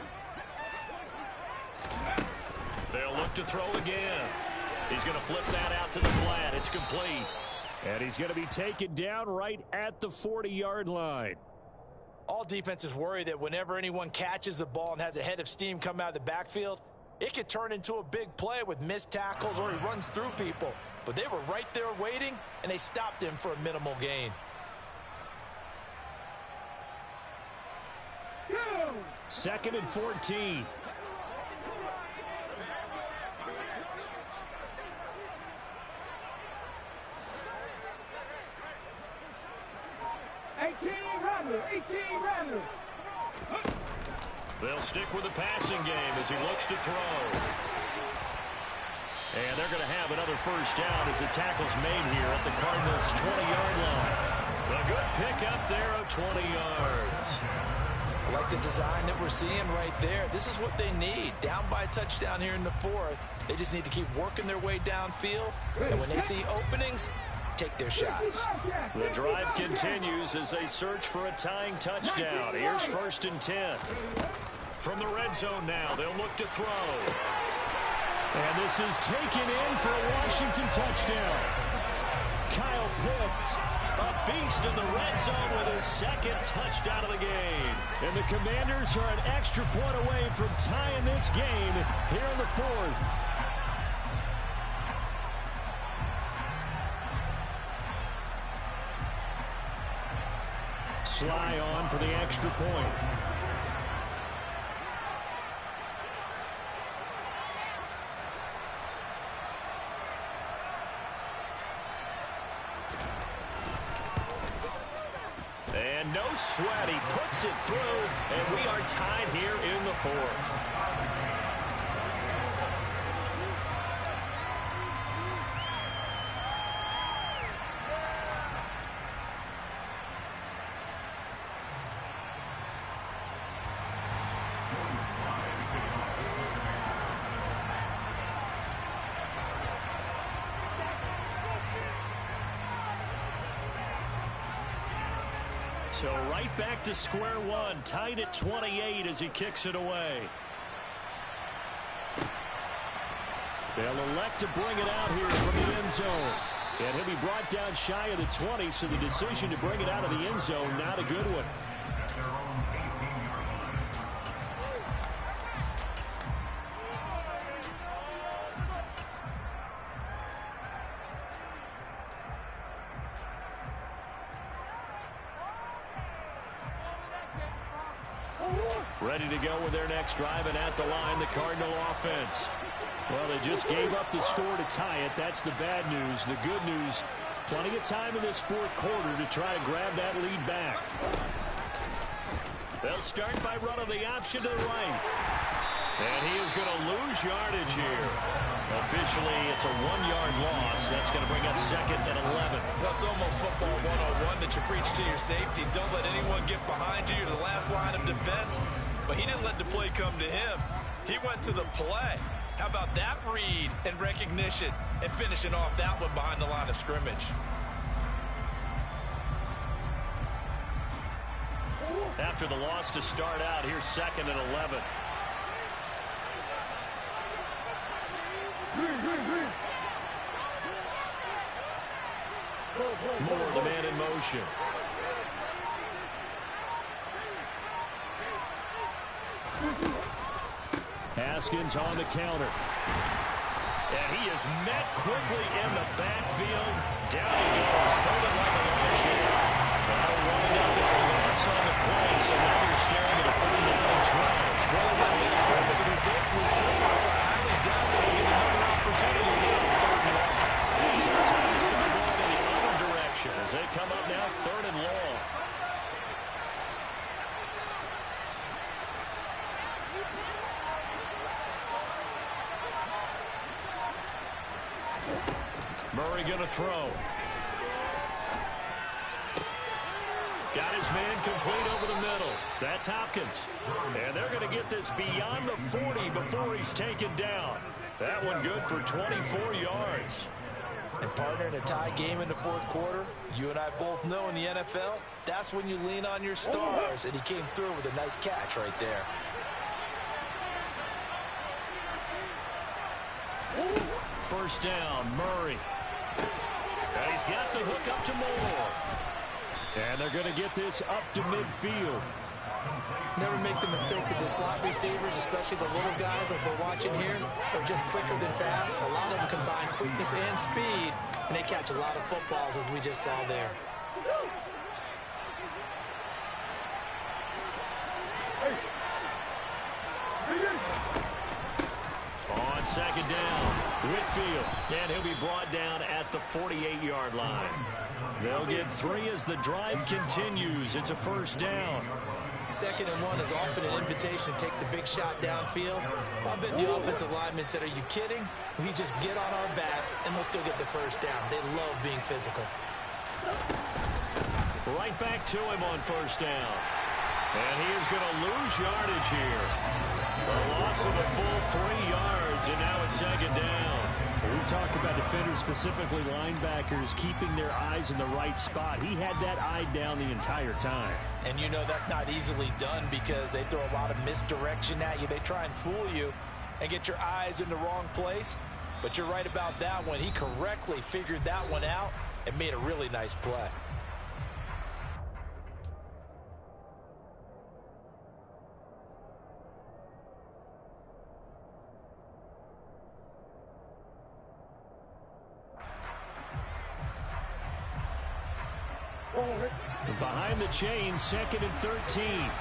They'll look to throw again. He's going to flip that out to the flat. It's complete. And he's going to be taken down right at the 40-yard line. All defenses worry that whenever anyone catches the ball and has a head of steam come out of the backfield, it could turn into a big play with missed tackles or he runs through people. But they were right there waiting, and they stopped him for a minimal gain. 2nd and 14. They'll stick with the passing game as he looks to throw. And they're going to have another first down as the tackle's made here at the Cardinals' 20-yard line. A good pickup there of 20 yards. I like the design that we're seeing right there. This is what they need. Down by a touchdown here in the 4th. They just need to keep working their way downfield. And when they see openings, take their shots. The drive continues as they search for a tying touchdown. Here's 1st and 10. From the red zone now, they'll look to throw. And this is taken in for a Washington touchdown. Kyle Pitts, a beast in the red zone with his 2nd touchdown of the game. And the Commanders are an extra point away from tying this game here in the 4th. Sly on for the extra point. And no sweat, he puts it through, and we are tied here in the 4th. So right back to square one, tied at 28 as he kicks it away. They'll elect to bring it out here from the end zone. And he'll be brought down shy of the 20, so the decision to bring it out of the end zone, not a good one. Ready to go with their next drive, and at the line, the Cardinal offense. Well, they just gave up the score to tie it. That's the bad news. The good news, plenty of time in this 4th quarter to try to grab that lead back. They'll start by running the option to the right. And he is going to lose yardage here. Officially, it's a 1-yard loss. That's going to bring up 2nd and 11. Well, it's almost football 101 that you preach to your safeties. Don't let anyone get behind you. You're the last line of defense. But he didn't let the play come to him. He went to the play. How about that read and recognition and finishing off that one behind the line of scrimmage? After the loss to start out, here's 2nd and 11. Moore, the man in motion. Haskins on the counter. And he is met quickly in the backfield. Down he goes, folded like a lawn chair. That'll wind up as a loss on the play, so now you're staring at a 3rd down and 12. Well, it went back to him, but the results were similar, so I highly doubt they'll get another opportunity here in 3rd and long. So time to start going in the other direction as they come up now 3rd and long. Murray going to throw. Got his man complete over the middle. That's Hopkins. And they're going to get this beyond the 40 before he's taken down. That one good for 24 yards. And partner, in a tie game in the fourth quarter, you and I both know in the NFL, that's when you lean on your stars, and he came through with a nice catch right there. First down, Murray. And he's got the hook up to Moore. And they're going to get this up to midfield. Never make the mistake that the slot receivers, especially the little guys like we're watching here, are just quicker than fast. A lot of them combine quickness and speed, and they catch a lot of footballs, as we just saw there. On second down, Whitfield, and he'll be brought down at the 48-yard line. They'll get 3 as the drive continues. It's a first down. 2nd and 1 is often an invitation to take the big shot downfield. I bet the offensive lineman said, are you kidding? We just get on our backs and let's go get the first down. They love being physical. Right back to him on first down. And he is going to lose yardage here. A loss of a full 3 yards, and now it's second down. We talk about defenders, specifically linebackers, keeping their eyes in the right spot. He had that eye down the entire time. And you know that's not easily done because they throw a lot of misdirection at you. They try and fool you and get your eyes in the wrong place. But you're right about that one. He correctly figured that one out and made a really nice play. Behind the chain, 2nd and 13.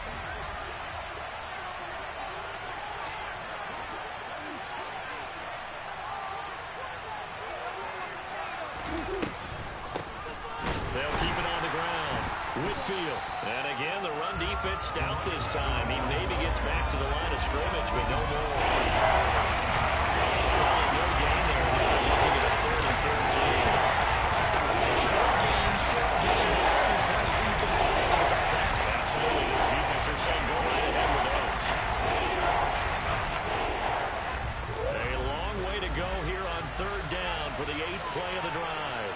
They'll keep it on the ground. Whitfield. And again, the run defense stout this time. He maybe gets back to the line of scrimmage, but no more. Probably no gain there. Looking at a 3rd and 13. Short gain, last 2 plays. Who thinks excited about that? Absolutely. This defense are saying go right ahead with those. A long way to go here on 3rd down for the 8th play of the drive.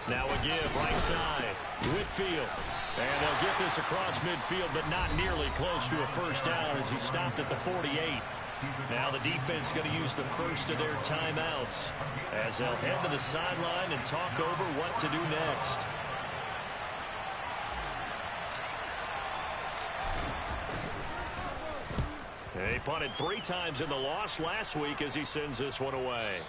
Now a give, right side. Whitfield. And they'll get this across midfield, but not nearly close to a first down as he stopped at the 48. Now the defense going to use the first of their timeouts as they'll head to the sideline and talk over what to do next. He punted 3 times in the loss last week as he sends this one away.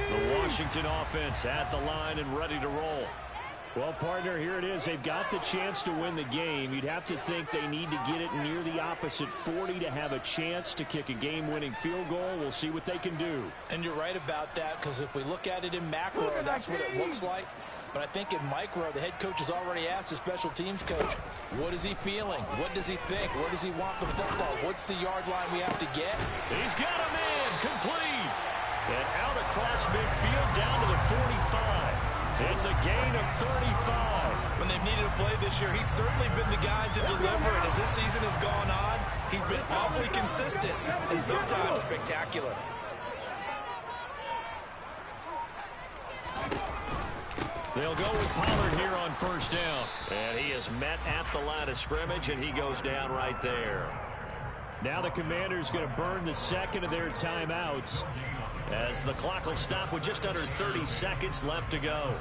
The Washington offense at the line and ready to roll. Well, partner, here it is. They've got the chance to win the game. You'd have to think they need to get it near the opposite 40 to have a chance to kick a game-winning field goal. We'll see what they can do. And you're right about that, because if we look at it in macro, that's what it looks like. But I think in micro, the head coach has already asked the special teams coach, what is he feeling? What does he think? Where does he want the football? What's the yard line we have to get? He's got a man complete. And out across midfield down to the 45. It's a gain of 35. When they've needed a play this year, he's certainly been the guy to deliver. And as this season has gone on, he's been awfully consistent and sometimes spectacular. They'll go with Pollard here on first down. And he is met at the line of scrimmage, and he goes down right there. Now the Commanders going to burn the second of their timeouts, as the clock will stop with just under 30 seconds left to go.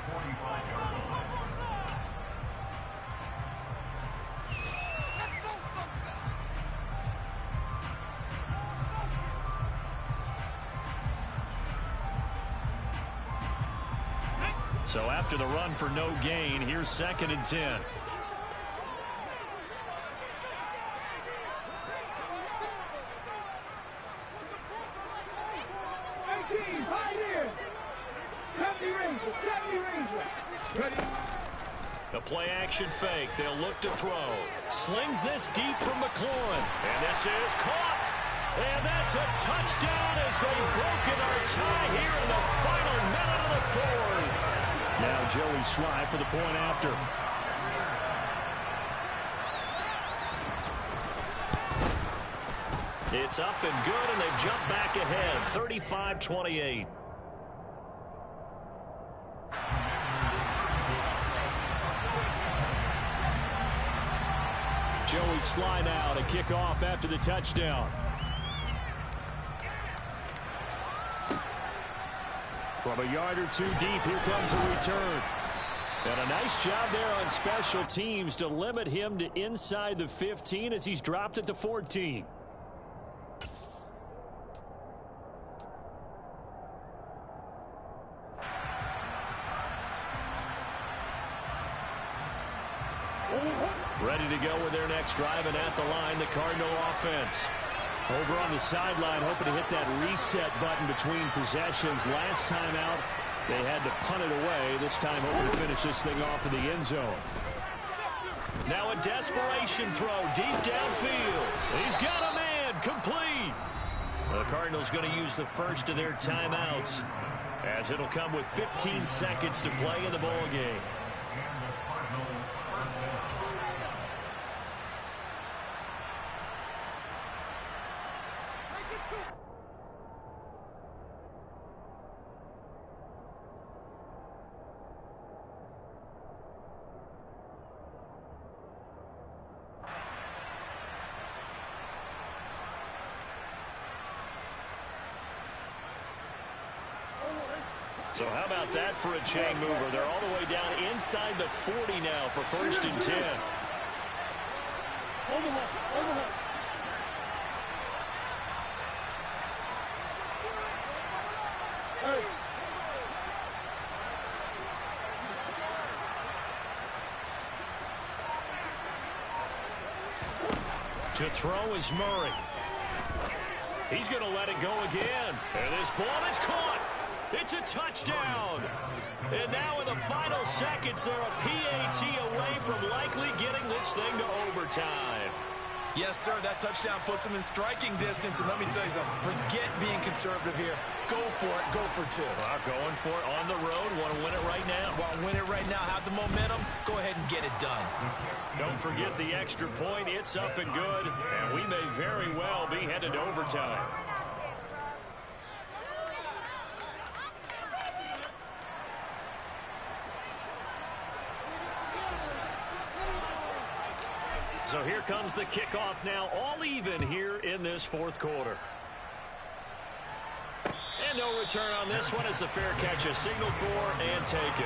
So after the run for no gain, here's 2nd and 10. The play action fake. They'll look to throw. Slings this deep from McLaurin. And this is caught. And that's a touchdown as they've broken our tie here in the final minute of the 4th. Now Joey Sly for the point after. It's up and good, and they've jumped back ahead, 35-28. Joey Sly now to kick off after the touchdown. From a yard or two deep, here comes a return. And a nice job there on special teams to limit him to inside the 15 as he's dropped at the 14. Ready to go with their next drive, and at the line, the Cardinal offense. Over on the sideline, hoping to hit that reset button between possessions. Last time out, they had to punt it away. This time, hoping to finish this thing off in the end zone. Now a desperation throw deep downfield. He's got a man, complete. The Cardinals going to use the first of their timeouts, as it'll come with 15 seconds to play in the ball game. So how about that for a chain mover? They're all the way down inside the 40 now for 1st and 10. To throw is Murray. He's going to let it go again. And this ball is caught. It's a touchdown. And now in the final seconds, they're a PAT away from likely getting this thing to overtime. Yes, sir, that touchdown puts them in striking distance. And let me tell you something, forget being conservative here. Go for it, go for 2. Well, going for it on the road. Want to win it right now? Want to win it right now, have the momentum, go ahead and get it done. Don't forget the extra point. It's up and good, and we may very well be headed to overtime. So here comes the kickoff now, all even here in this 4th quarter. And no return on this one as the fair catch is signaled for and taken.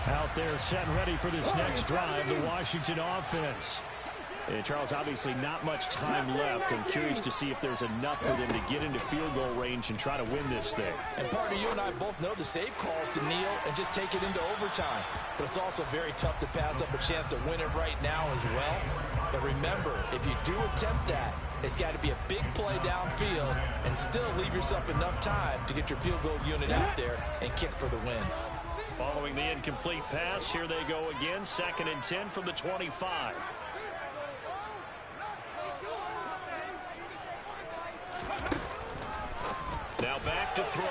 Out there set and ready for this next drive, the Washington offense. And Charles, obviously not much time left. I'm curious to see if there's enough for them to get into field goal range and try to win this thing. And partner, you and I both know the save calls to kneel and just take it into overtime. But it's also very tough to pass up a chance to win it right now as well. But remember, if you do attempt that, it's got to be a big play downfield and still leave yourself enough time to get your field goal unit out there and kick for the win. Following the incomplete pass, here they go again, 2nd and 10 from the 25. Now back to throw.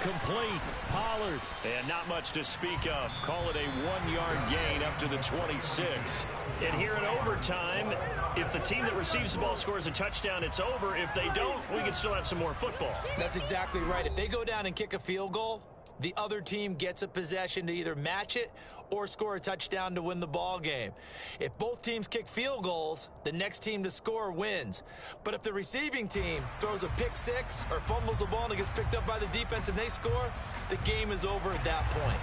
Complete. Pollard. And not much to speak of. Call it a 1-yard gain up to the 26. And here in overtime, if the team that receives the ball scores a touchdown, it's over. If they don't, we can still have some more football. That's exactly right. If they go down and kick a field goal, the other team gets a possession to either match it or score a touchdown to win the ball game. If both teams kick field goals, the next team to score wins. But if the receiving team throws a pick six or fumbles the ball and it gets picked up by the defense and they score, the game is over at that point.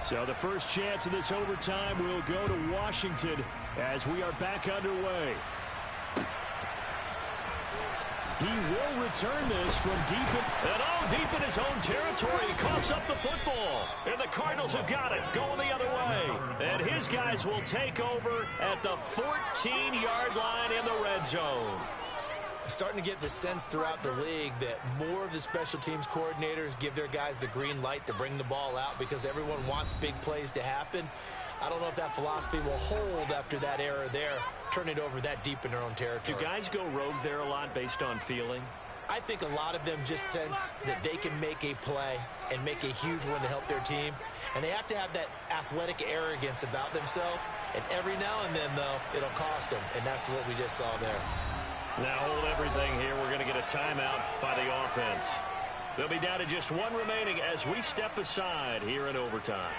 So the first chance of this overtime will go to Washington as we are back underway. He will return this from deep in his own territory. He coughs up the football. And the Cardinals have got it, going the other way. And his guys will take over at the 14-yard line in the red zone. Starting to get the sense throughout the league that more of the special teams coordinators give their guys the green light to bring the ball out because everyone wants big plays to happen. I don't know if that philosophy will hold after that error there, turn it over that deep in their own territory. Do guys go rogue there a lot based on feeling? I think a lot of them just sense that they can make a play and make a huge one to help their team. And they have to have that athletic arrogance about themselves. And every now and then, though, it'll cost them. And that's what we just saw there. Now hold everything here. We're going to get a timeout by the offense. They'll be down to just one remaining as we step aside here in overtime.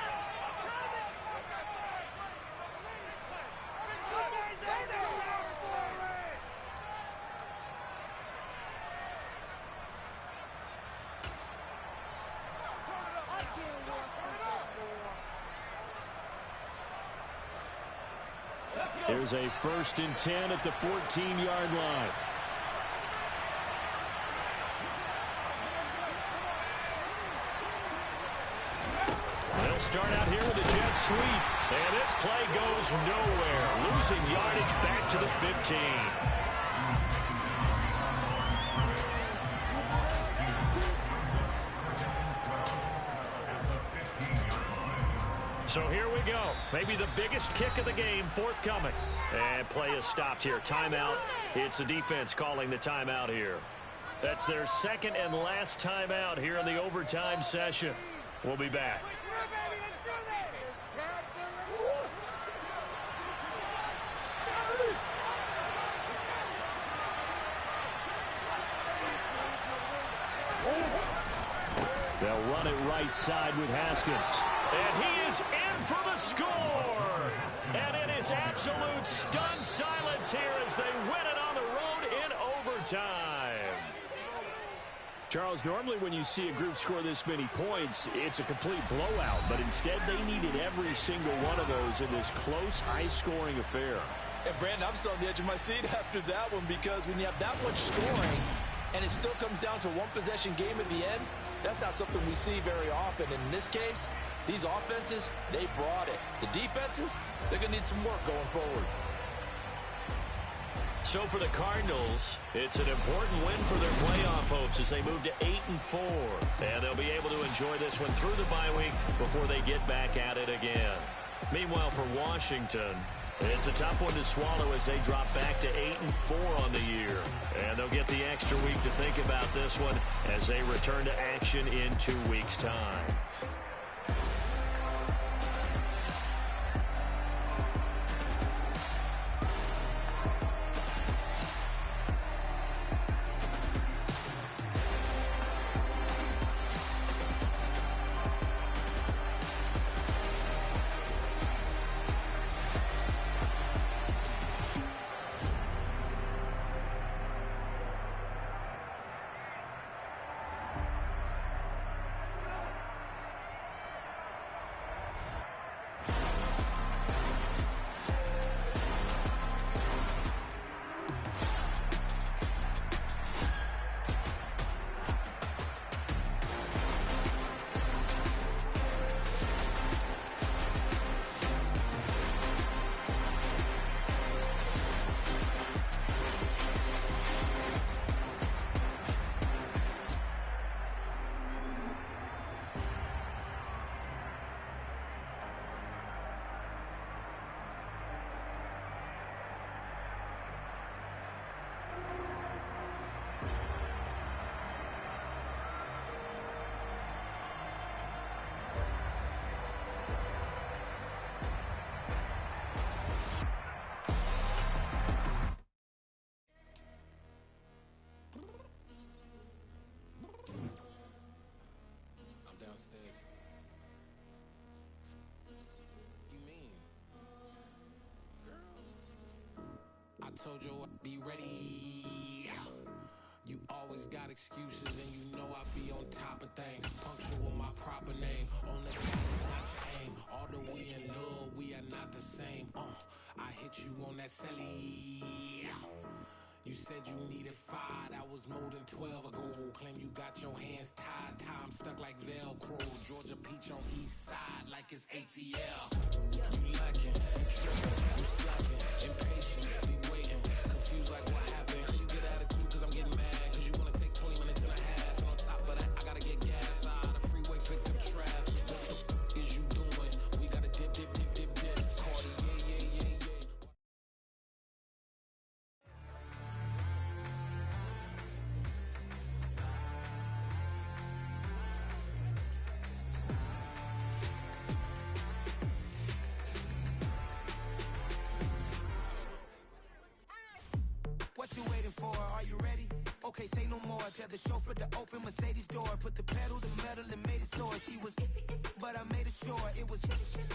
Here's a 1st and 10 at the 14-yard line. They'll start out here with a jet sweep. And this play goes nowhere. Losing yardage back to the 15. So here we go. Maybe the biggest kick of the game forthcoming. And play is stopped here. Timeout. It's the defense calling the timeout here. That's their second and last timeout here in the overtime session. We'll be back. They'll run it right side with Haskins. And he is in for the score. And it is absolute stunned silence here as they win it on the road in overtime. Charles, normally when you see a group score this many points, it's a complete blowout. But instead, they needed every single one of those in this close, high-scoring affair. And, Brandon, I'm still on the edge of my seat after that one because when you have that much scoring and it still comes down to one possession game at the end, that's not something we see very often. And in this case, these offenses, they brought it. The defenses, they're going to need some work going forward. So for the Cardinals, it's an important win for their playoff hopes as they move to 8-4. And they'll be able to enjoy this one through the bye week before they get back at it again. Meanwhile, for Washington, it's a tough one to swallow as they drop back to 8-4 on the year. And they'll get the extra week to think about this one as they return to action in 2 weeks' time. Told you I'd be ready. You always got excuses and you know I be on top of things. Punctual my proper name. On the things, not your aim. Although we in love, we are not the same. I hit you on that celly. You said you needed 5, that was more than 12 ago. Claim you got your hands tied, time stuck like Velcro. Georgia Peach on east side like it's ATL. You lacking, you tripping, you slacking, impatient, be waiting, confused like what happened. You get attitude cause I'm getting mad, cause you wanna take 20 minutes and a half. And on top of that, I gotta get gas out of the freeway, pick up traffic. What the is you doing? We gotta dip, dip, dip, dip, dip. Cardi, yeah. What you waiting for? Are you ready? Okay, say no more. Tell the chauffeur to open Mercedes door. Put the pedal to metal and made it soar. She was, but I made it sure it was.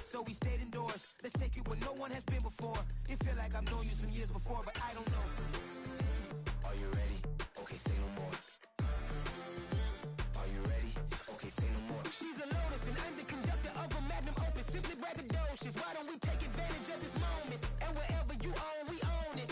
So we stayed indoors. Let's take it where no one has been before. It feel like I've known you some years before, but I don't know. Are you ready? Okay, say no more. Are you ready? Okay, say no more. She's a Lotus and I'm the conductor of a Magnum Opus. Simply braggadocious. Why don't we take advantage of this moment? And wherever you own, we own it.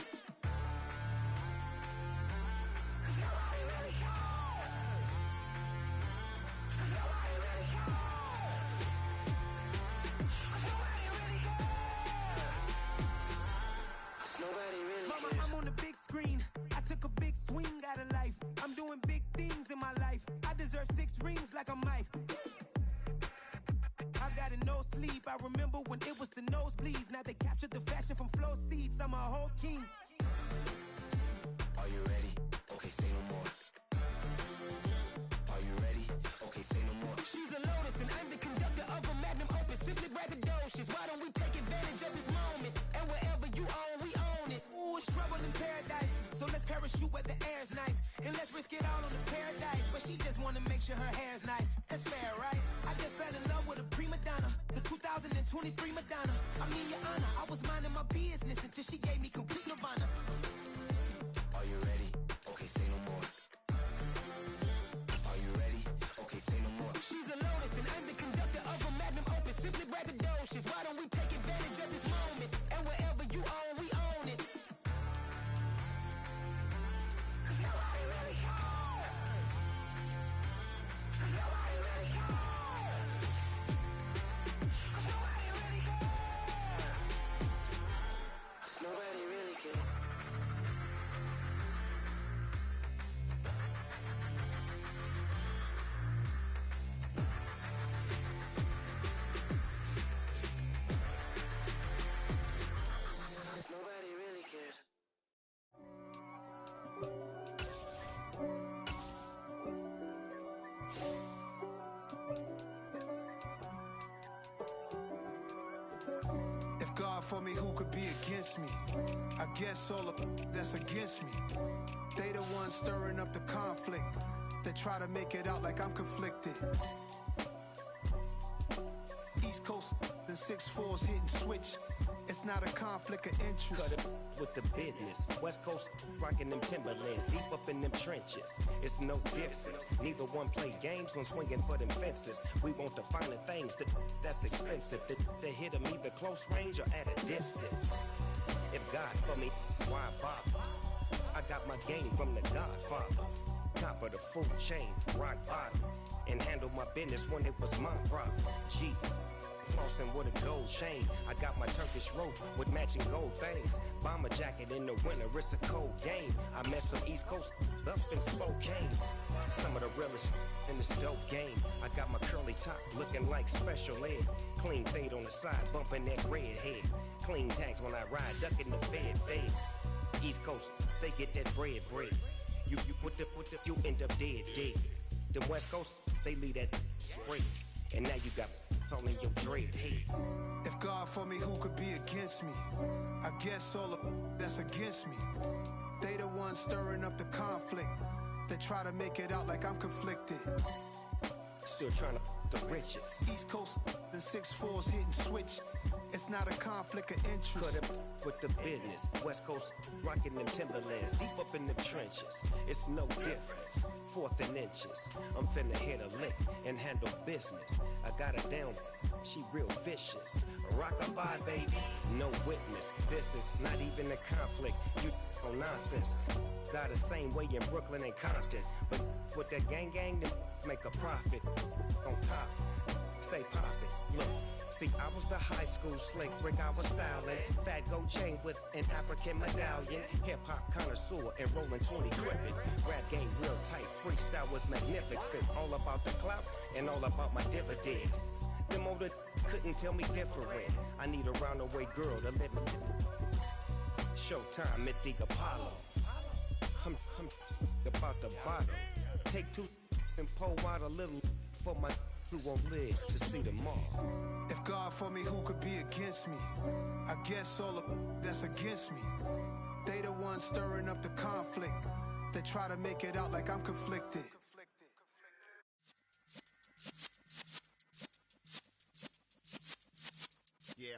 Mama, I'm on the big screen. I took a big swing out of life. I'm doing big things in my life. I deserve 6 rings like a Mike. I got no sleep. I remember when it was the nosebleeds. Now they captured the fashion from flow seats. I'm a whole king. Are you ready? Okay, say no more. Are you ready? Okay, say no more. She's a Lotus and I'm the conductor of a Magnum Opus. Simply braggadocious. Why don't we take advantage of this moment? And wherever you own, we own it. Ooh, it's trouble in paradise. So let's parachute where the air's nice. And let's risk it all on the paradise. But she just wanna make sure her hair's nice. That's fair, right? I just fell in love with a prima donna. The 2023 Madonna. I mean, your honor, I was minding my business until she gave me complete nirvana. Are you ready? Okay, say no more. Are you ready? Okay, say no more. She's a Lotus and I'm the conductor of a Magnum Opus. Simply braggadocious. Why don't we take advantage of this moment? And wherever you own, we own it. Nobody really cares. Nobody really cares. If God for me, who could be against me? I guess all of that's against me. They the ones stirring up the conflict. They try to make it out like I'm conflicted. East Coast and 6'4's hitting switch. It's not a conflict of interest. Cut it with the business. West Coast rocking them Timberlands, deep up in them trenches. It's no difference. Neither one play games when swinging for them fences. We want the finer things that's expensive. They hit them either close range or at a distance. If God for me, why bother? I got my game from the Godfather. Top of the food chain, rock bottom. And handle my business when it was my problem. G. Flossing with a gold chain. I got my Turkish rope with matching gold things. Bomber jacket in the winter, it's a cold game. I met some East Coast up in Spokane. Some of the realest in this dope game. I got my curly top looking like special ed. Clean fade on the side, bumping that red head. Clean tags when I ride, ducking the feds. East Coast, they get that bread. You you end up dead. Them West Coast, they leave that spray. And now you got calling your dread head. If God for me, who could be against me? I guess all of that's against me. They the ones stirring up the conflict. They try to make it out like I'm conflicted. Still trying to the riches. East Coast and 6'4s hitting switch. It's not a conflict of interest. Cut it with the business. West Coast rocking them Timberlands, deep up in them trenches. It's no difference. 4th and inches. I'm finna hit a lick and handle business. I got her down, she real vicious. Rock-a-bye, baby, no witness. This is not even a conflict. You on nonsense. Got the same way in Brooklyn and Compton. But with that gang, then make a profit. On top, stay poppin'. Look. See, I was the high school slick Rick, I was styling. Fat gold chain with an African medallion. Hip-hop connoisseur and rolling 20 gripping. Rap game real tight, freestyle was magnificent. All about the clout and all about my dividends. Them older couldn't tell me different. I need a roundaway girl to let me. Showtime at the Apollo. I'm about the bottle. Take 2 and pour out a little for my who won't live to see tomorrow. If God for me, who could be against me? I guess all of that's against me. They the ones stirring up the conflict. They try to make it out like I'm conflicted. Yeah.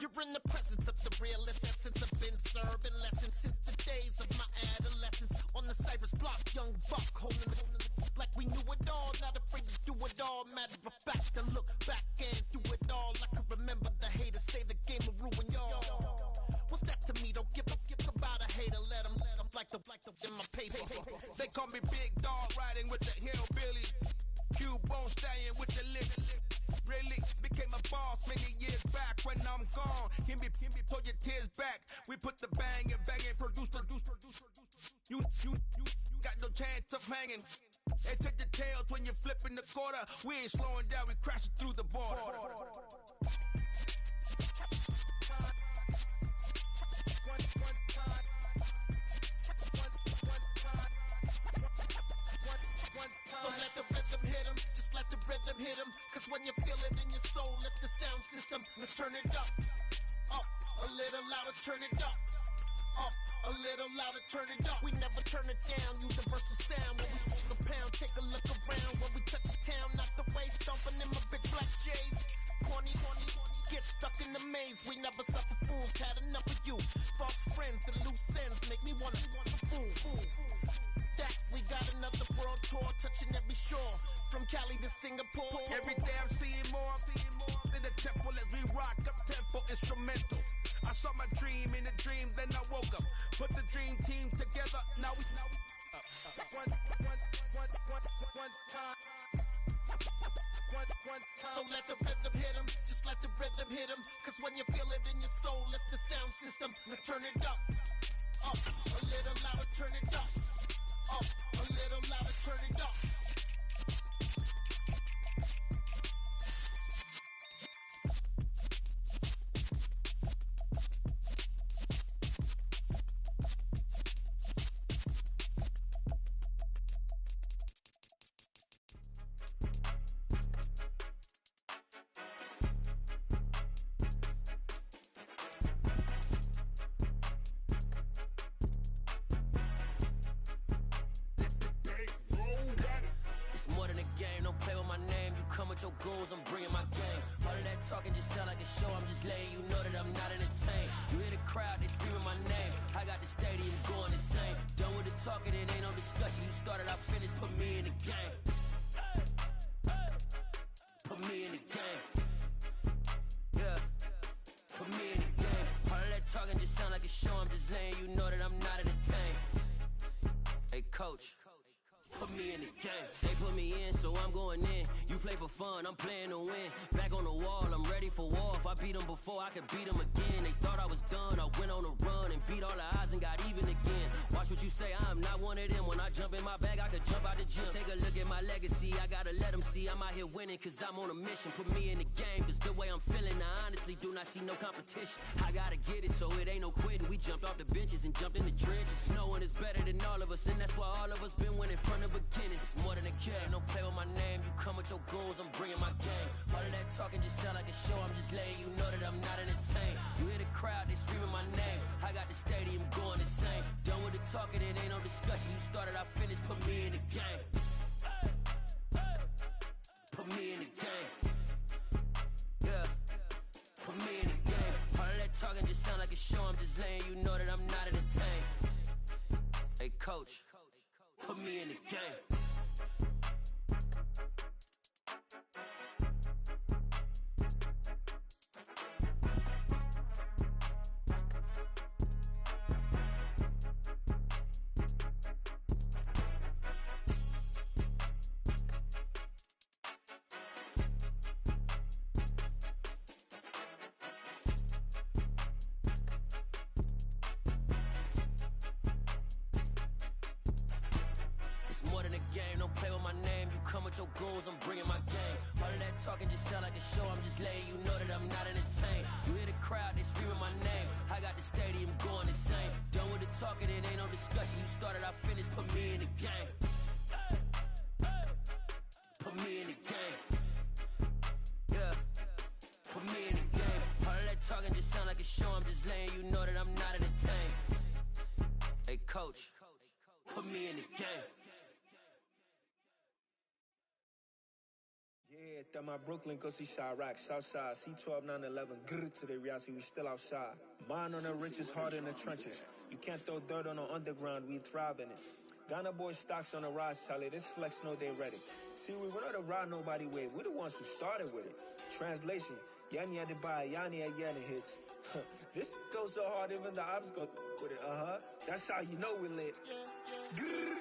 You're in the presence of the realest essence. I've been serving lessons since the days of my adolescence. On the Cypress block, young buck holding it like we knew it all. Not afraid to do it all. Matter of fact, to look back and do it all. I can remember the haters say the game will ruin y'all. What's that to me? Don't give about a hater. Let them like the in my paper. They call me Big Dog, riding with the hillbilly. Q-Bone stallion with the lip. Really became a boss many years back. When I'm gone, can be pull your tears back. We put the bang and produce. You got no chance of hanging. And take the tails when you're flipping the quarter. We ain't slowing down, we crashing through the border. So let the rhythm hit him, just let the rhythm hit him. Cause when you feel it in your soul, let the sound system, let's turn it up. Up, a little louder, turn it up. Up, a little louder, turn it up. We never turn it down, universal sound. When we hold the pound, take a look around. When we touch the town, knock the way, stomping in my big black J's. Corny, get stuck in the maze. We never suffer fools, had enough of you. False friends and loose ends make me wanna fool. That we got another world tour, touching every shore, from Cali to Singapore. Every day I'm seeing more in the temple as we rock up tempo instrumentals. I saw my dream in a dream, then I woke up. Put the dream team together, now we one time. So let the rhythm hit him, just let the rhythm hit him. Cause when you feel it in your soul, let the sound system, now turn it up. Up, a little louder, turn it up. Up, a little louder, turn it up. Your goals, I'm bringing my game. All of that talking just sound like a show. I'm just letting you know that I'm not entertained. You hear the crowd, they screaming my name. I got the stadium going insane. Done with the talking, it ain't no discussion. You started, I finished, put me in the game. Put me in the game. Yeah, put me in the game. All of that talking just sound like a show. I'm just letting you know that I'm not entertained. Hey, coach. Put me in the game. They put me in, so I'm going in. You play for fun, I'm playing to win. Back on the wall, I'm ready for war. If I beat them before, I could beat them again. They thought I was done, I went on a run and beat all the odds and got even again. Watch what you say, I'm not one of them. When I jump in my bag, I could jump out the gym. Take a look at my legacy, I gotta let them see I'm out here winning, cause I'm on a mission. Put me in the game, cause the way I'm feeling, I honestly do not see no competition. I gotta get it, so it ain't no quitting. We jumped off the benches and jumped in the trenches. No one is better than all of us, and that's why all of us been winning from the beginning. It's more than a game, don't play with my name. You come with your goons, I'm bringing my game. All of that talking just sound like a show. I'm just letting you know that I'm not entertained. You hear the crowd, they screaming my name. I got the stadium going insane. Done with the talking, it ain't no discussion. You started, I finished, put me in the game. Put me in the game. Yeah, put me in the game. All of that talking just sound like a show. I'm just letting you know that I'm not entertained. Hey, coach, put me in the game. Your goals, I'm bringing my game. All of that talking just sound like a show. I'm just letting you know that I'm not entertained. You hear the crowd, they screaming my name. I got the stadium going insane. Done with the talking, it ain't no discussion. You started, I finished, put me in the game. Put me in the game. Yeah, put me in the game. All of that talking just sound like a show. I'm just letting you know that I'm not entertained. Hey, coach, put me in the game. Yeah, that my Brooklyn, go see Chirac, Southside, C12, 911, grrr to the reality, we still outside. Mine on the richest, heart in the trenches. You can't throw dirt on the underground, we thrive in it. Ghana boys stocks on the rise, Charlie, this flex know they ready. See, we went on the ride nobody with, we the ones who started with it. Translation, Yanni had to buy, Yanni had Yanni hits. This goes so hard, even the ops go with it, That's how you know we lit. Grrr,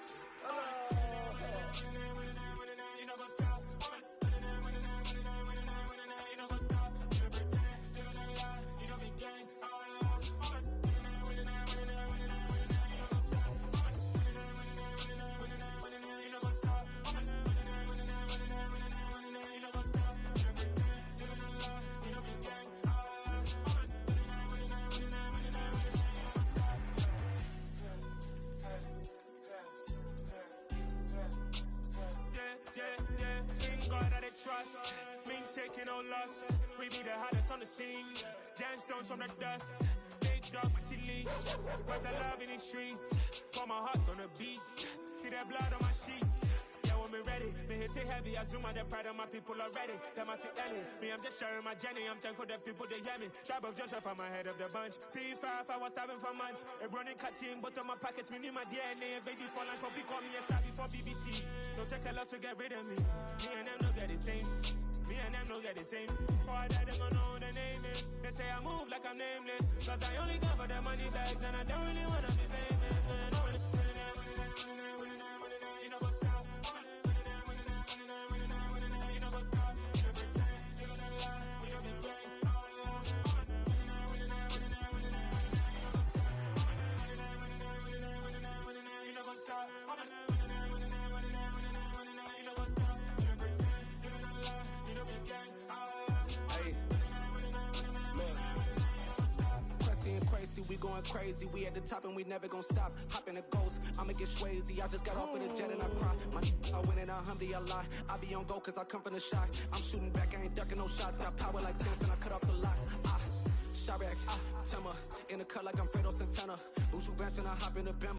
trust, mean taking no loss. We be the hottest on the scene. Gemstones from the dust. Big dog, pretty leash. Where's the love in the streets? Pour my heart on the beat. See that blood on my sheets. Yeah, when me ready, me hit it heavy. I zoom out the pride of my people already. Them I see Ellie. Me, I'm just sharing my journey. I'm thankful that people they hear me. Tribe of Joseph, I'm ahead of the bunch. P5, I was starving for months. A running cut in, but on my pockets, me need my DNA. Baby for lunch, but call me a star before BBC. Don't take a lot to get rid of me. Me and them don't get the same. Me and them don't get the same. Boy, that they gonna know who the name is. They say I move like I'm nameless. Cause I only care for the money bags and I don't really wanna be famous, man. You know what's up? You know what's up? You don't pretend, you don't lie, we don't be gang. You know what's up? Crazy, we going crazy. We at the top and we never gonna stop. Hop in a ghost, I'ma get swayzy. I just got off with a jet and I cry. I win it, alhamdulillah. I be on go cause I come from the shot. I'm shooting back, I ain't ducking no shots. Got power like Samson, I cut off the locks. Chirac, Timmer, in the cut like I'm Fredo Santana. Uju Banton, I hop in the Bim.